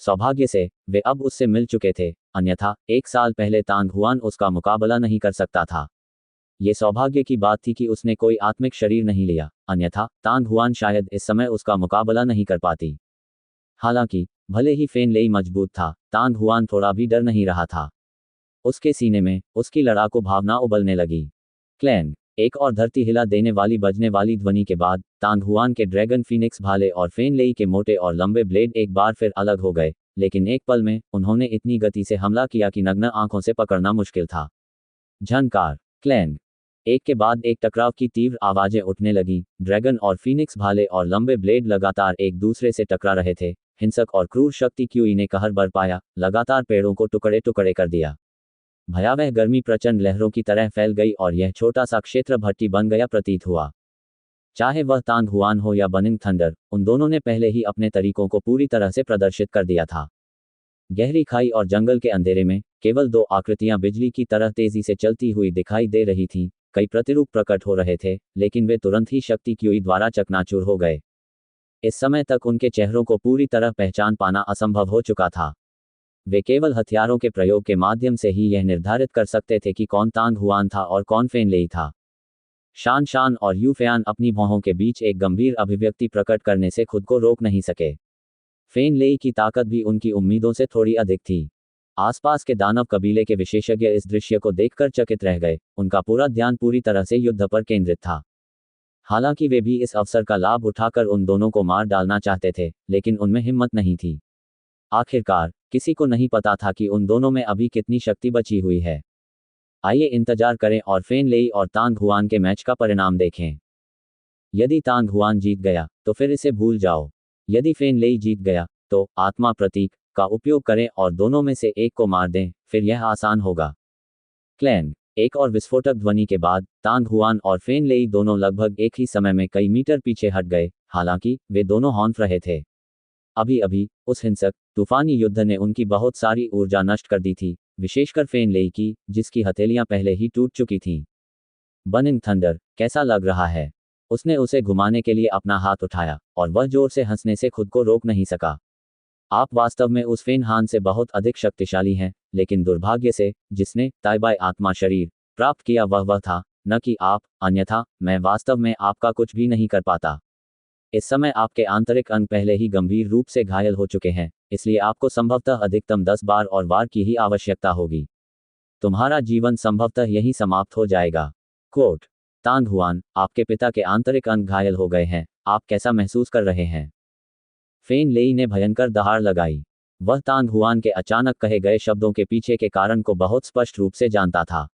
सौभाग्य से वे अब उससे मिल चुके थे, अन्यथा 1 साल पहले तांग हुआन उसका मुकाबला नहीं कर सकता था। ये सौभाग्य की बात थी कि उसने कोई आत्मिक शरीर नहीं लिया, अन्यथा तांग हुआन शायद इस समय उसका मुकाबला नहीं कर पाती। हालांकि भले ही फेन लेई मजबूत था, तांग हुआन थोड़ा भी डर नहीं रहा था। उसके सीने में उसकी लड़ाकू भावना उबलने लगी। क्लैंग। एक और धरती हिला देने वाली बजने वाली ध्वनि के बाद तांग हुआन के ड्रैगन फीनिक्स भाले और फेन लेई के मोटे और लंबे ब्लेड एक बार फिर अलग हो गए, लेकिन एक पल में उन्होंने इतनी गति से हमला किया कि नग्न आंखों से पकड़ना मुश्किल था। झनकार। क्लैंग। एक के बाद एक टकराव की तीव्र आवाजें उठने लगी। ड्रैगन और फीनिक्स भाले और लंबे ब्लेड लगातार एक दूसरे से टकरा रहे थे। हिंसक और क्रूर शक्ति क्यूई ने कहर बरपाया, लगातार पेड़ों को टुकड़े टुकड़े कर दिया। भयावह गर्मी प्रचंड लहरों की तरह फैल गई और यह छोटा सा क्षेत्र भट्टी बन गया प्रतीत हुआ। चाहे वह तांग हुआन हो या बर्निंग थंडर, उन दोनों ने पहले ही अपने तरीकों को पूरी तरह से प्रदर्शित कर दिया था। गहरी खाई और जंगल के अंधेरे में केवल 2 आकृतियां बिजली की तरह तेजी से चलती हुई दिखाई दे रही थीं। कई प्रतिरूप प्रकट हो रहे थे, लेकिन वे तुरंत ही शक्ति क्यूई द्वारा चकनाचूर हो गए। इस समय तक उनके चेहरों को पूरी तरह पहचान पाना असंभव हो चुका था। वे केवल हथियारों के प्रयोग के माध्यम से ही यह निर्धारित कर सकते थे कि कौन तांग हुआन था और कौन फेन लेई था। शान शान और यू फेयान अपनी भौहों के बीच एक गंभीर अभिव्यक्ति प्रकट करने से खुद को रोक नहीं सके। फेन लेई की ताकत भी उनकी उम्मीदों से थोड़ी अधिक थी। आसपास के दानव कबीले के विशेषज्ञ इस दृश्य को देखकर चकित रह गए, उनका पूरा ध्यान पूरी तरह से युद्ध पर केंद्रित था। हालांकि वे भी इस अवसर का लाभ उठाकर उन दोनों को मार डालना चाहते थे, लेकिन उनमें हिम्मत नहीं थी। आखिरकार किसी को नहीं पता था कि उन दोनों में अभी कितनी शक्ति बची हुई है। आइए इंतजार करें और फेन लेई और तांग हुआन के मैच का परिणाम देखें। यदि तांग हुआन जीत गया तो फिर इसे भूल जाओ। यदि फेन लेई जीत गया तो आत्मा प्रतीक का उपयोग करें और दोनों में से एक को मार दें, फिर यह आसान होगा। क्लैंग। एक और विस्फोटक ध्वनि के बाद तांग हुआन और फेन लेई दोनों लगभग एक ही समय में कई मीटर पीछे हट गए, हालांकि वे दोनों हौंफ रहे थे। अभी अभी उस हिंसक तूफानी युद्ध ने उनकी बहुत सारी ऊर्जा नष्ट कर दी थी, विशेषकर फेन लेई की, जिसकी हथेलियां पहले ही टूट चुकी थीं। बर्निंग थंडर, कैसा लग रहा है? उसने उसे घुमाने के लिए अपना हाथ उठाया और वह जोर से हंसने से खुद को रोक नहीं सका। आप वास्तव में उस फेन हान से बहुत अधिक शक्तिशाली हैं, लेकिन दुर्भाग्य से जिसने ताइबाई आत्मा शरीर प्राप्त किया वह था, न कि आप, अन्यथा मैं वास्तव में आपका कुछ भी नहीं कर पाता। इस समय आपके आंतरिक अंग पहले ही गंभीर रूप से घायल हो चुके हैं, इसलिए आपको संभवतः अधिकतम 10 बार और वार की ही आवश्यकता होगी। तुम्हारा जीवन संभवतः यहीं समाप्त हो जाएगा। कोट। तांग हुआन, आपके पिता के आंतरिक अंग घायल हो गए हैं, आप कैसा महसूस कर रहे हैं? फेन लेई ने भयंकर दहाड़ लगाई। वह तांग हुआन के अचानक कहे गए शब्दों के पीछे के कारण को बहुत स्पष्ट रूप से जानता था।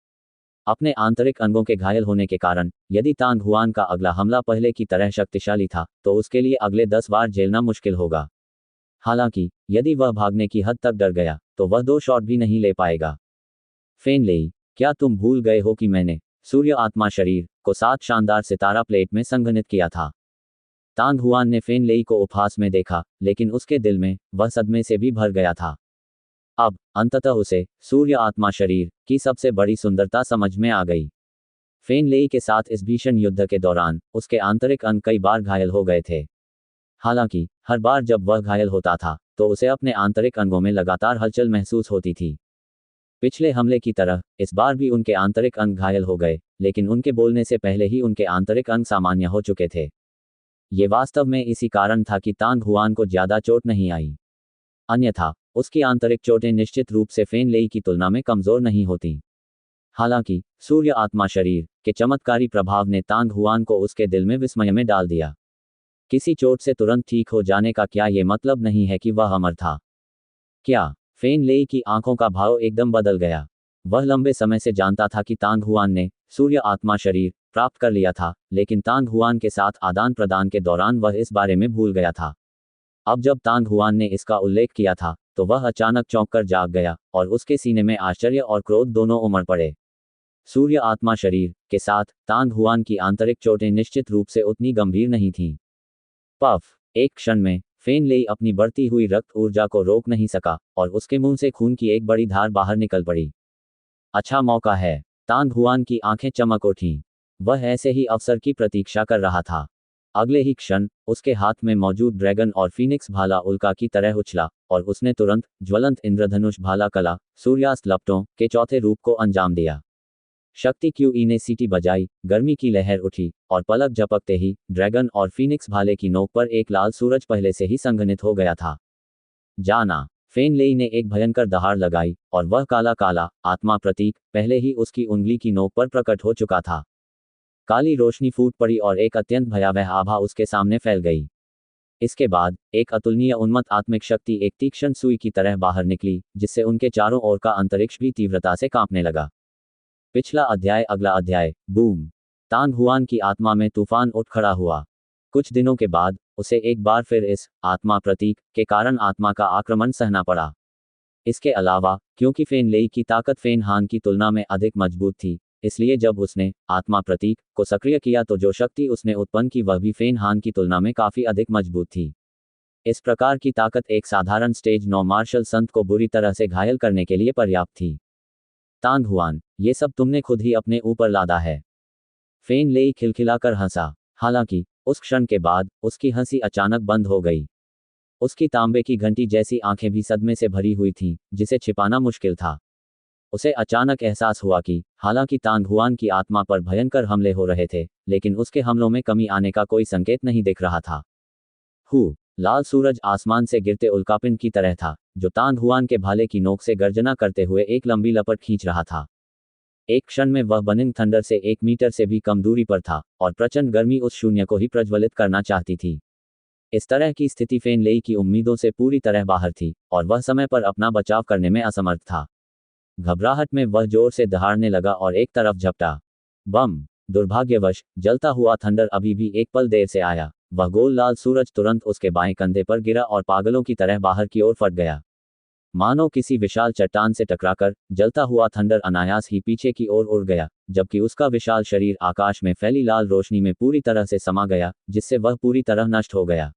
अपने आंतरिक अंगों के घायल होने के कारण, यदि तांग हुआन का अगला हमला पहले की तरह शक्तिशाली था, तो उसके लिए अगले 10 बार झेलना मुश्किल होगा। हालांकि, यदि वह भागने की हद तक डर गया, तो वह 2 शॉट भी नहीं ले पाएगा। फेन लेई, क्या तुम भूल गए हो कि मैंने सूर्य आत्मा शरीर को 7 शानदार सितारा प्लेट में संघनित किया था? तांग हुआन ने फेन लेई को उपहास में देखा, लेकिन उसके दिल में वह सदमे से भी भर गया था। अब अंततः उसे सूर्य आत्मा शरीर की सबसे बड़ी सुंदरता समझ में आ गई। फेन लेई के साथ इस भीषण युद्ध के दौरान उसके आंतरिक अंग कई बार घायल हो गए थे। हालांकि हर बार जब वह घायल होता था, तो उसे अपने आंतरिक अंगों में लगातार हलचल महसूस होती थी। पिछले हमले की तरह इस बार भी उनके आंतरिक अंग घायल हो गए, लेकिन उनके बोलने से पहले ही उनके आंतरिक अंग सामान्य हो चुके थे। ये वास्तव में इसी कारण था कि तांग हुआन को ज्यादा चोट नहीं आई। अन्यथा उसकी आंतरिक चोटें निश्चित रूप से फेन लेई की तुलना में कमजोर नहीं होती। हालांकि सूर्य आत्मा शरीर के चमत्कारी प्रभाव ने तांग हुआन को उसके दिल में विस्मय में डाल दिया। किसी चोट से तुरंत ठीक हो जाने का क्या ये मतलब नहीं है कि वह अमर था? क्या? फेन लेई की आंखों का भाव एकदम बदल गया। वह लंबे समय से जानता था कि तांग हुआन ने सूर्य आत्मा शरीर प्राप्त कर लिया था, लेकिन तांग हुआन के साथ आदान प्रदान के दौरान वह इस बारे में भूल गया था। अब जब तांग हुआन ने इसका उल्लेख किया था, तो वह अचानक चौंक कर जाग गया और उसके सीने में आश्चर्य और क्रोध दोनों उमड़ पड़े। सूर्य आत्मा शरीर के साथ तांग हुआन की आंतरिक चोटें निश्चित रूप से उतनी गंभीर नहीं थीं। पफ! एक क्षण में फेन लेई अपनी बढ़ती हुई रक्त ऊर्जा को रोक नहीं सका और उसके मुंह से खून की एक बड़ी धार बाहर निकल पड़ी। अच्छा मौका है। तांग हुआन की आंखें चमक उठीं। वह ऐसे ही अवसर की प्रतीक्षा कर रहा था। अगले ही क्षण उसके हाथ में मौजूद ड्रैगन और फीनिक्स भाला उल्का की तरह उछला और उसने तुरंत ज्वलंत इंद्रधनुष भाला कला सूर्यास्त लपटों के चौथे रूप को अंजाम दिया। शक्ति क्यूई ने सीटी बजाई, गर्मी की लहर उठी और पलक झपकते ही ड्रैगन और फीनिक्स भाले की नोक पर एक लाल सूरज पहले से ही संघनित हो गया था। जाना! फेन लेई ने एक भयंकर दहाड़ लगाई और वह काला काला आत्मा प्रतीक पहले ही उसकी उंगली की नोक पर प्रकट हो चुका था। काली रोशनी फूट पड़ी और एक अत्यंत भयावह आभा उसके सामने फैल गई। इसके बाद एक अतुलनीय उन्मत्त आत्मिक शक्ति एक तीक्ष्ण सुई की तरह बाहर निकली, जिससे उनके चारों ओर का अंतरिक्ष भी तीव्रता से कांपने लगा। पिछला अध्याय। अगला अध्याय। बूम! तांग हुआन की आत्मा में तूफान उठ खड़ा हुआ। कुछ दिनों के बाद उसे एक बार फिर इस आत्मा प्रतीक के कारण आत्मा का आक्रमण सहना पड़ा। इसके अलावा, क्योंकि फेन लेई की ताकत फेन हान की तुलना में अधिक मजबूत थी, इसलिए जब उसने आत्मा प्रतीक को सक्रिय किया तो जो शक्ति उसने उत्पन्न की वह भी फेन हान की तुलना में काफी अधिक मजबूत थी। इस प्रकार की ताकत एक साधारण स्टेज 9 मार्शल संत को बुरी तरह से घायल करने के लिए पर्याप्त थी। तांग हुआन, ये सब तुमने खुद ही अपने ऊपर लादा है। फेन लेई खिलखिलाकर हंसा। हालांकि उस क्षण के बाद उसकी हंसी अचानक बंद हो गई। उसकी तांबे की घंटी जैसी आंखें भी सदमे से भरी हुई थीं, जिसे छिपाना मुश्किल था। उसे अचानक एहसास हुआ कि हालांकि तांग हुआन की आत्मा पर भयंकर हमले हो रहे थे, लेकिन उसके हमलों में कमी आने का कोई संकेत नहीं दिख रहा था। लाल सूरज आसमान से गिरते उल्कापिंड की तरह था, जो तांग हुआन के भाले की नोक से गर्जना करते हुए एक लंबी लपट खींच रहा था। एक क्षण में वह बर्निंग थंडर से 1 मीटर से भी कम दूरी पर था और प्रचंड गर्मी उस शून्य को ही प्रज्वलित करना चाहती थी। इस तरह की स्थिति फेन लेई की उम्मीदों से पूरी तरह बाहर थी और वह समय पर अपना बचाव करने में असमर्थ था। घबराहट में वह जोर से दहाड़ने लगा और एक तरफ झपटा। बम! दुर्भाग्यवश जलता हुआ थंडर अभी भी एक पल देर से आया। वह गोल लाल सूरज तुरंत उसके बाएं कंधे पर गिरा और पागलों की तरह बाहर की ओर फट गया। मानो किसी विशाल चट्टान से टकराकर जलता हुआ थंडर अनायास ही पीछे की ओर उड़ गया, जबकि उसका विशाल शरीर आकाश में फैली लाल रोशनी में पूरी तरह से समा गया, जिससे वह पूरी तरह नष्ट हो गया।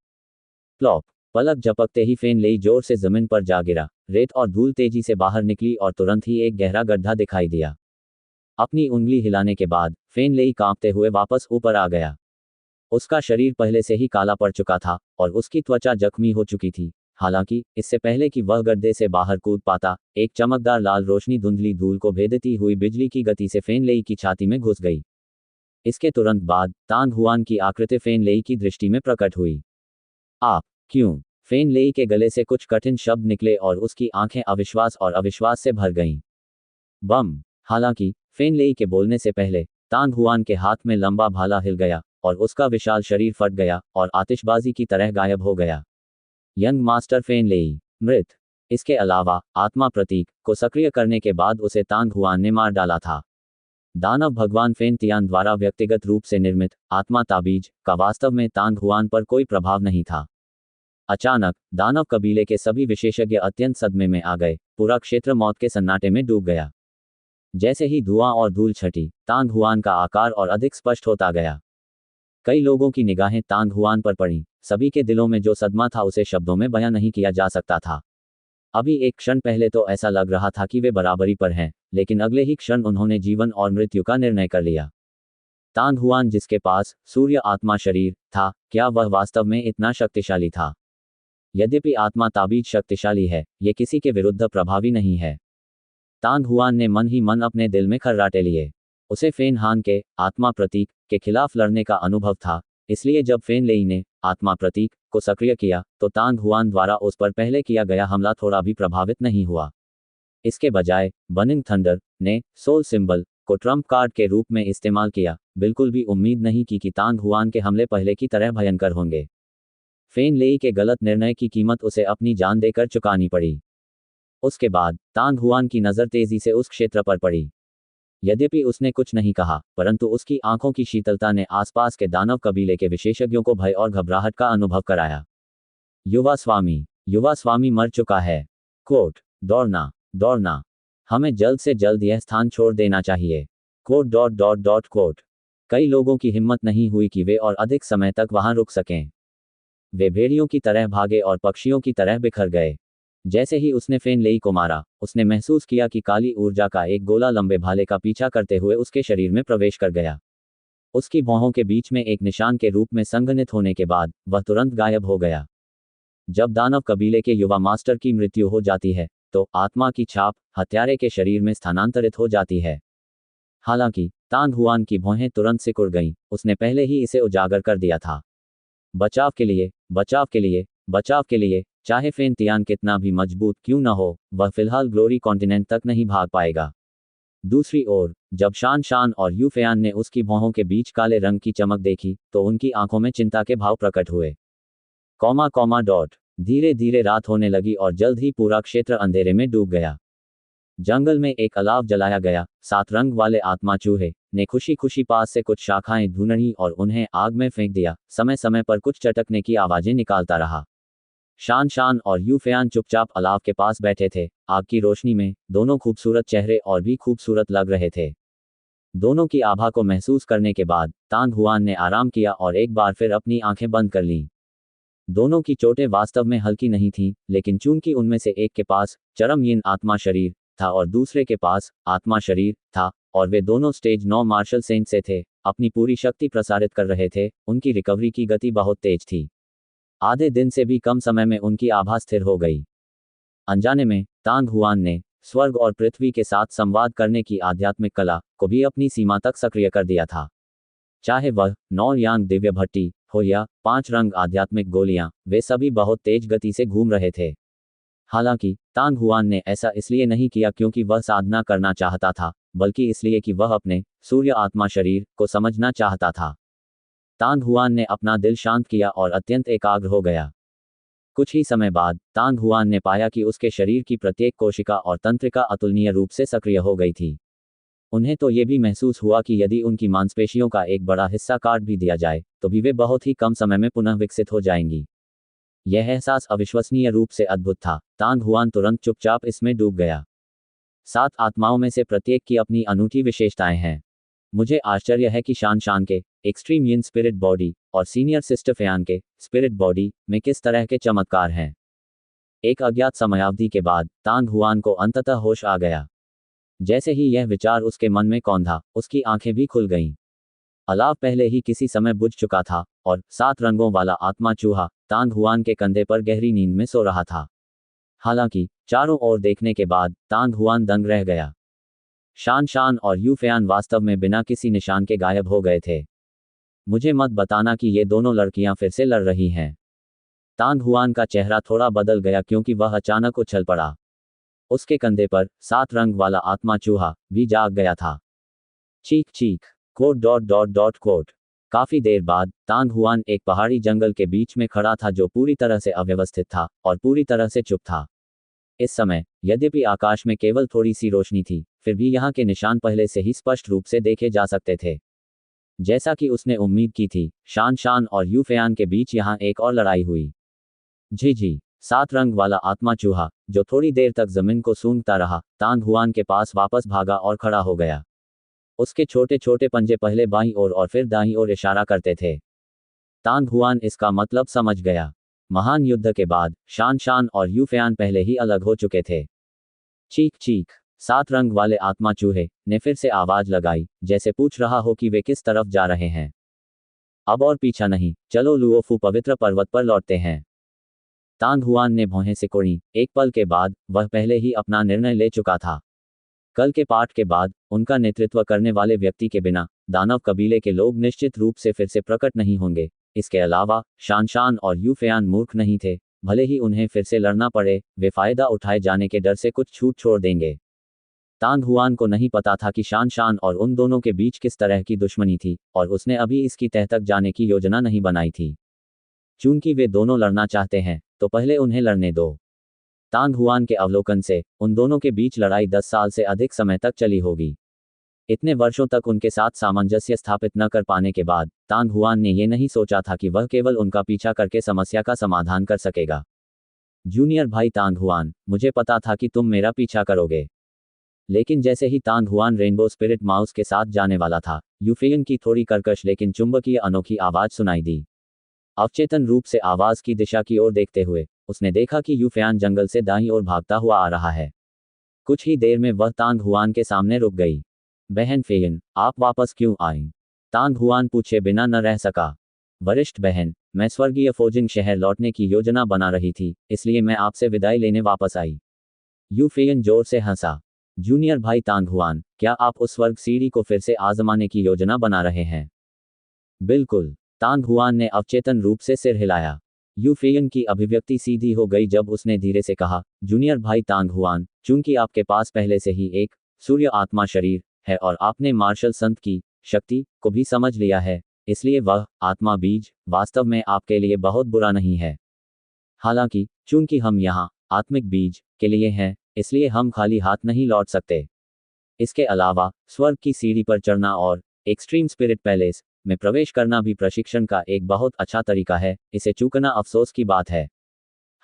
प्लॉप! पलक झपकते ही फेन लेई जोर से जमीन पर जा गिरा। रेत और धूल तेजी से बाहर निकली और तुरंत ही एक गहरा गड्ढा दिखाई दिया। अपनी उंगली हिलाने के बाद फेन लेई कांपते हुए वापस ऊपर आ गया। उसका शरीर पहले से ही काला पड़ चुका था और उसकी त्वचा जख्मी हो चुकी थी। हालांकि इससे पहले कि वह गड्ढे से बाहर कूद पाता, एक चमकदार लाल रोशनी धुंधली धूल को भेदती हुई बिजली की गति से फेन लेई की छाती में घुस गई। इसके तुरंत बाद तांग हुआन की आकृति फेन लेई की दृष्टि में प्रकट हुई। आप क्यों? फेन लेई के गले से कुछ कठिन शब्द निकले और उसकी आंखें अविश्वास और अविश्वास से भर गईं। बम। हालांकि फेन लेई के बोलने से पहले तांग हुआन के हाथ में लंबा भाला हिल गया और उसका विशाल शरीर फट गया और आतिशबाजी की तरह गायब हो गया। यंग मास्टर फेन लेई मृत। इसके अलावा आत्मा प्रतीक को सक्रिय करने के बाद उसे तांग हुआन ने मार डाला था। दानव भगवान फेन तियान द्वारा व्यक्तिगत रूप से निर्मित आत्मा ताबीज का वास्तव में तांग हुआन पर कोई प्रभाव नहीं था। अचानक दानव कबीले के सभी विशेषज्ञ अत्यंत सदमे में आ गए। पूरा क्षेत्र मौत के सन्नाटे में डूब गया। जैसे ही धुआं और धूल छटी, तांग हुआन का आकार और अधिक स्पष्ट होता गया। कई लोगों की निगाहें तांग हुआन पर पड़ी। सभी के दिलों में जो सदमा था उसे शब्दों में बयां नहीं किया जा सकता था। अभी एक क्षण पहले तो ऐसा लग रहा था कि वे बराबरी पर हैं, लेकिन अगले ही क्षण उन्होंने जीवन और मृत्यु का निर्णय कर लिया। तांग हुआन जिसके पास सूर्य आत्मा शरीर था, क्या वह वास्तव में इतना शक्तिशाली था? यद्यपि आत्मा ताबीज शक्तिशाली है, यह किसी के विरुद्ध प्रभावी नहीं है। तांग हुआन ने मन ही मन अपने दिल में खर्राटे लिए। उसे फेन हान के आत्मा प्रतीक के खिलाफ लड़ने का अनुभव था, इसलिए जब फेन लेई ने आत्मा प्रतीक को सक्रिय किया तो तांग हुआन द्वारा उस पर पहले किया गया हमला थोड़ा भी प्रभावित नहीं हुआ। इसके बजाय बर्निंग थंडर ने सोल सिंबल को ट्रम्प कार्ड के रूप में इस्तेमाल किया। बिल्कुल भी उम्मीद नहीं की कि तांग हुआन के हमले पहले की तरह भयंकर होंगे। फेन लेई के गलत निर्णय की कीमत उसे अपनी जान देकर चुकानी पड़ी। उसके बाद तांग हुआन की नज़र तेजी से उस क्षेत्र पर पड़ी। यद्यपि उसने कुछ नहीं कहा, परंतु उसकी आंखों की शीतलता ने आसपास के दानव कबीले के विशेषज्ञों को भय और घबराहट का अनुभव कराया। युवा स्वामी मर चुका है। कोट। दौड़ना दौड़ना। हमें जल्द से जल्द यह स्थान छोड़ देना चाहिए। कोट। कई लोगों की हिम्मत नहीं हुई कि वे और अधिक समय तक वहां रुक सकें। वे भेड़ियों की तरह भागे और पक्षियों की तरह बिखर गए। जैसे ही उसने फेन लेई को मारा, उसने महसूस किया कि काली ऊर्जा का एक गोला लंबे भाले का पीछा करते हुए उसके शरीर में प्रवेश कर गया। उसकी भौहों के बीच में एक निशान के रूप में संघनित होने के बाद वह तुरंत गायब हो गया। जब दानव कबीले के युवा मास्टर की मृत्यु हो जाती है तो आत्मा की छाप हत्यारे के शरीर में स्थानांतरित हो जाती है। हालांकि तांग हुआन की भौहें तुरंत सिकुड़ गईं, उसने पहले ही इसे उजागर कर दिया था। बचाव के लिए, चाहे फेन तियान कितना भी मजबूत क्यों न हो, वह फिलहाल ग्लोरी कॉन्टिनेंट तक नहीं भाग पाएगा। दूसरी ओर जब शान और यू फेयान ने उसकी भौहों के बीच काले रंग की चमक देखी तो उनकी आंखों में चिंता के भाव प्रकट हुए। धीरे धीरे रात होने लगी और जल्द ही पूरा क्षेत्र अंधेरे में डूब गया। जंगल में एक अलाव जलाया गया। 7 रंग वाले आत्मा चूहे ने खुशी खुशी पास से कुछ शाखाएं ढूंढी और उन्हें आग में फेंक दिया। समय समय पर कुछ चटकने की आवाजें निकालता रहा। शान और यू फेयान चुपचाप अलाव के पास बैठे थे। आग की रोशनी में दोनों खूबसूरत चेहरे और भी खूबसूरत लग रहे थे। दोनों की आभा को महसूस करने के बाद तांग हुआन ने आराम किया और एक बार फिर अपनी आंखें बंद कर लीं। दोनों की चोटें वास्तव में हल्की नहीं थीं, लेकिन चूंकि उनमें से एक के पास चरम यिन आत्मा शरीर था और दूसरे के पास आत्मा शरीर था और वे दोनों स्टेज 9 मार्शल सेंट से थे, अपनी पूरी शक्ति प्रसारित कर रहे थे, उनकी रिकवरी की गति बहुत तेज थी। आधे दिन से भी कम समय में उनकी आभा स्थिर हो गई। अनजाने में तांग हुआन ने स्वर्ग और पृथ्वी के साथ संवाद करने की आध्यात्मिक कला को भी अपनी सीमा तक सक्रिय कर दिया था। चाहे वह 9 यांग दिव्य भट्टी हो या 5 रंग आध्यात्मिक गोलियां, वे सभी बहुत तेज गति से घूम रहे थे। हालांकि तांग हुआन ने ऐसा इसलिए नहीं किया क्योंकि वह साधना करना चाहता था, बल्कि इसलिए कि वह अपने सूर्य आत्मा शरीर को समझना चाहता था। तांग हुआन ने अपना दिल शांत किया और अत्यंत एकाग्र हो गया। कुछ ही समय बाद तांग हुआन ने पाया कि उसके शरीर की प्रत्येक कोशिका और तंत्रिका अतुलनीय रूप से सक्रिय हो गई थी। उन्हें तो ये भी महसूस हुआ कि यदि उनकी मांसपेशियों का एक बड़ा हिस्सा काट भी दिया जाए तो भी वे बहुत ही कम समय में पुनः विकसित हो जाएंगी। यह एहसास अविश्वसनीय रूप से अद्भुत था। तांग हुआन तुरंत चुपचाप इसमें डूब गया। 7 आत्माओं में से प्रत्येक की अपनी अनूठी विशेषताएं हैं। मुझे आश्चर्य है कि शान के एक्सट्रीम यिन स्पिरिट बॉडी और सीनियर सिस्टर फेयान के स्पिरिट बॉडी में किस तरह के चमत्कार हैं। एक अज्ञात समयावधि के बाद तांग हुआन को अंततः होश आ गया। जैसे ही यह विचार उसके मन में कौंधा, उसकी आंखें भी खुल गईं। अलाव पहले ही किसी समय बुझ चुका था और 7 रंगों वाला आत्मा चूहा तांग हुआन के कंधे पर गहरी नींद में सो रहा था। हालांकि चारों ओर देखने के बाद तांग हुआन दंग रह गया। शान शान और यू फेयान वास्तव में बिना किसी निशान के गायब हो गए थे। मुझे मत बताना कि ये दोनों लड़कियां फिर से लड़ रही हैं। तांग हुआन का चेहरा थोड़ा बदल गया क्योंकि वह अचानक उछल पड़ा। उसके कंधे पर 7 रंग वाला आत्मा चूहा भी जाग गया था। चीख चीख कोट। काफी देर बाद तांग हुआन एक पहाड़ी जंगल के बीच में खड़ा था जो पूरी तरह से अव्यवस्थित था और पूरी तरह से चुप था। इस समय यद्यपि आकाश में केवल थोड़ी सी रोशनी थी, फिर भी यहाँ के निशान पहले से ही स्पष्ट रूप से देखे जा सकते थे। जैसा कि उसने उम्मीद की थी, शान शान और यू फेयान के बीच यहाँ एक और लड़ाई हुई। जी 7 रंग वाला आत्मा चूहा, जो थोड़ी देर तक जमीन को सूंघता रहा, तांग हुआन के पास वापस भागा और खड़ा हो गया। उसके छोटे छोटे पंजे पहले बाईं ओर और फिर दाईं ओर इशारा करते थे। तांग हुआन इसका मतलब समझ गया। महान युद्ध के बाद शान शान और यू फेयान पहले ही अलग हो चुके थे। चीख चीख 7 रंग वाले आत्मा चूहे ने फिर से आवाज लगाई, जैसे पूछ रहा हो कि वे किस तरफ जा रहे हैं। अब और पीछा नहीं, चलो लुओफू पवित्र पर्वत पर लौटते हैं। तांग हुआन ने भौहें सिकोड़ी। एक पल के बाद वह पहले ही अपना निर्णय ले चुका था। कल के पाठ के बाद उनका नेतृत्व करने वाले व्यक्ति के बिना दानव कबीले के लोग निश्चित रूप से फिर से प्रकट नहीं होंगे। इसके अलावा शान शान और यू फेयान मूर्ख नहीं थे। भले ही उन्हें फिर से लड़ना पड़े, वे फायदा उठाए जाने के डर से कुछ छूट छोड़ देंगे। तांग हुआन को नहीं पता था कि शान शान और उन दोनों के बीच किस तरह की दुश्मनी थी और उसने अभी इसकी तह तक जाने की योजना नहीं बनाई थी। चूंकि वे दोनों लड़ना चाहते हैं, तो पहले उन्हें लड़ने दो। तांग हुआन के अवलोकन से उन दोनों के बीच लड़ाई 10 साल से अधिक समय तक चली होगी। इतने वर्षों तक उनके साथ सामंजस्य स्थापित न कर पाने के बाद तांग हुआन ने यह नहीं सोचा था कि वह केवल उनका पीछा करके समस्या का समाधान कर सकेगा। जूनियर भाई तांग हुआन, मुझे पता था कि तुम मेरा पीछा करोगे। लेकिन जैसे ही तांग हुआन रेनबो स्पिरिट माउस के साथ जाने वाला था, यू फेयान की थोड़ी कर्कश लेकिन चुंबकीय अनोखी आवाज सुनाई दी। अवचेतन रूप से आवाज की दिशा की ओर देखते हुए उसने देखा कि यू फेयान जंगल से दाईं ओर भागता हुआ आ रहा है। कुछ ही देर में वह तांग हुआन के सामने रुक गई। बहन फेयन, आप वापस क्यों आईं? तांग हुआन पूछे बिना न रह सका। वरिष्ठ बहन, मैं स्वर्गीय फोजिंग शहर लौटने की योजना बना रही थी, इसलिए मैं आपसे विदाई लेने वापस आई। यू फेयन जोर से हंसा। जूनियर भाई तांग हुआन, क्या आप उस स्वर्ग सीढ़ी को फिर से आजमाने की योजना बना रहे हैं? बिल्कुल। तांग हुआन ने अवचेतन रूप से सिर हिलाया। यू फेयन की अभिव्यक्ति सीधी हो गई जब उसने धीरे से कहा, जूनियर भाई तांग हुआन, चूंकि आपके पास पहले से ही एक सूर्य आत्मा शरीर है और आपने मार्शल संत की शक्ति को भी समझ लिया है, इसलिए वह आत्मा बीज वास्तव में आपके लिए बहुत बुरा नहीं है। हालांकि चूंकि हम यहाँ आत्मिक बीज के लिए हैं, इसलिए हम खाली हाथ नहीं लौट सकते। इसके अलावा स्वर्ग की सीढ़ी पर चढ़ना और एक्सट्रीम स्पिरिट पैलेस में प्रवेश करना भी प्रशिक्षण का एक बहुत अच्छा तरीका है। इसे चूकना अफसोस की बात है।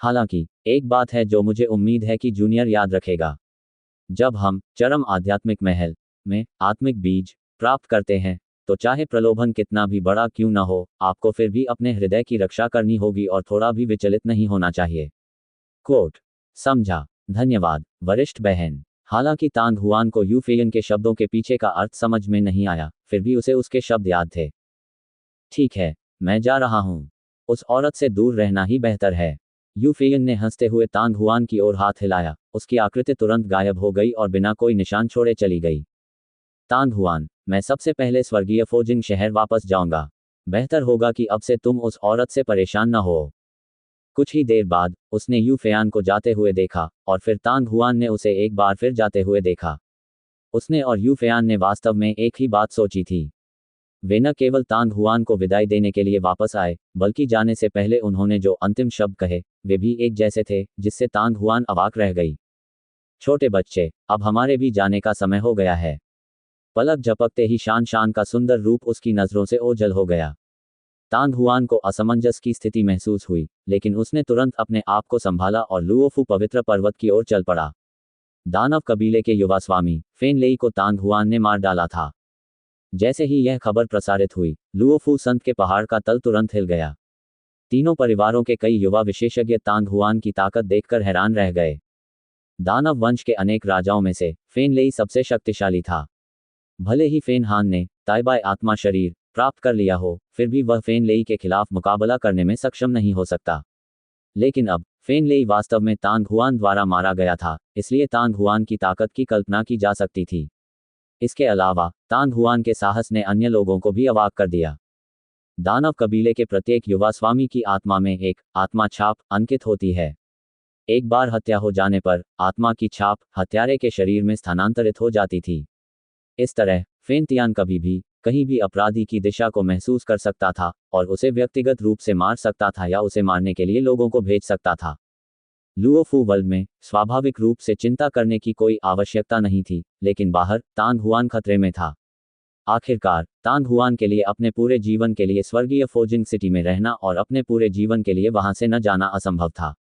हालांकि एक बात है जो मुझे उम्मीद है कि जूनियर याद रखेगा। जब हम चरम आध्यात्मिक महल में आत्मिक बीज प्राप्त करते हैं, तो चाहे प्रलोभन कितना भी बड़ा क्यों न हो, आपको फिर भी अपने हृदय की रक्षा करनी होगी और थोड़ा भी विचलित नहीं होना चाहिए। कोट। समझा। धन्यवाद वरिष्ठ बहन। हालांकि तांग हुआन को यू फेयन के शब्दों के पीछे का अर्थ समझ में नहीं आया, फिर भी उसे उसके शब्द याद थे। ठीक है, मैं जा रहा हूं। उस औरत से दूर रहना ही बेहतर है। यू फेयन ने हंसते हुए तांग हुआन की ओर हाथ हिलाया। उसकी आकृति तुरंत गायब हो गई और बिना कोई निशान छोड़े चली गई। तांग हुआन, मैं सबसे पहले स्वर्गीय फोजिंग शहर वापस जाऊंगा। बेहतर होगा कि अब से तुम उस औरत से परेशान न हो। कुछ ही देर बाद उसने यू फेयान को जाते हुए देखा और फिर तांग हुआन ने उसे एक बार फिर जाते हुए देखा। उसने और यू फेयान ने वास्तव में एक ही बात सोची थी। वे न केवल तांग हुआन को विदाई देने के लिए वापस आए, बल्कि जाने से पहले उन्होंने जो अंतिम शब्द कहे वे भी एक जैसे थे, जिससे तांग हुआन अवाक रह गई। छोटे बच्चे, अब हमारे भी जाने का समय हो गया है। पलक झपकते ही शान शान का सुंदर रूप उसकी नजरों से ओझल हो गया। तांग हुआन को असमंजस की स्थिति महसूस हुई, लेकिन उसने तुरंत अपने आप को संभाला और लुओफू पवित्र पर्वत की ओर चल पड़ा। दानव कबीले के युवा स्वामी फेन लेई को तांग हुआन ने मार डाला था। जैसे ही यह खबर प्रसारित हुई, लुओफू संत के पहाड़ का तल तुरंत हिल गया। तीनों परिवारों के कई युवा विशेषज्ञ तांग हुआन की ताकत देखकर हैरान रह गए। दानव वंश के अनेक राजाओं में से फेन लेई सबसे शक्तिशाली था। भले ही फेन हान ने ताइबाई आत्मा शरीर प्राप्त कर लिया हो, फिर भी वह फेन लेई के खिलाफ मुकाबला करने में सक्षम नहीं हो सकता। लेकिन अब फेन लेई वास्तव में तांग हुआन द्वारा मारा गया था, इसलिए तांग हुआन की ताकत की कल्पना की जा सकती थी। इसके अलावा तांग हुआन के साहस ने अन्य लोगों को भी अवाक कर दिया। दानव कबीले के प्रत्येक युवा स्वामी की आत्मा में एक आत्मा छाप अंकित होती है। एक बार हत्या हो जाने पर आत्मा की छाप हत्यारे के शरीर में स्थानांतरित हो जाती थी। इस तरह फेन तियान कभी भी कहीं भी अपराधी की दिशा को महसूस कर सकता था और उसे व्यक्तिगत रूप से मार सकता था या उसे मारने के लिए लोगों को भेज सकता था। लुओफू वर्ल्ड में स्वाभाविक रूप से चिंता करने की कोई आवश्यकता नहीं थी, लेकिन बाहर तांग हुआन खतरे में था। आखिरकार तांग हुआन के लिए अपने पूरे जीवन के लिए स्वर्गीय फोजिंग सिटी में रहना और अपने पूरे जीवन के लिए वहां से न जाना असंभव था।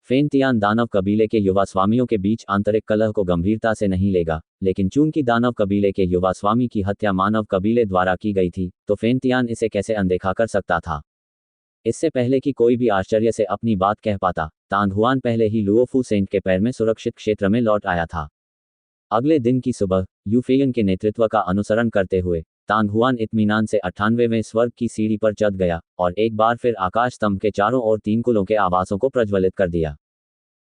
फेन तियान दानव कबीले के युवा स्वामियों के बीच आंतरिक कलह को गंभीरता से नहीं लेगा, लेकिन चूंकि दानव कबीले के युवा स्वामी की हत्या मानव कबीले द्वारा की गई थी, तो फेन तियान इसे कैसे अनदेखा कर सकता था। इससे पहले कि कोई भी आश्चर्य से अपनी बात कह पाता, तांग हुआन पहले ही लुओफू सेंट के पैर में सुरक्षित क्षेत्र में लौट आया था। अगले दिन की सुबह यूफेयन के नेतृत्व का अनुसरण करते हुए तांग हुआन इत्मीनान से 98वें स्वर्ग की सीढ़ी पर चढ़ गया और एक बार फिर आकाश स्तंभ के चारों ओर 3 कुलों के आवासों को प्रज्वलित कर दिया।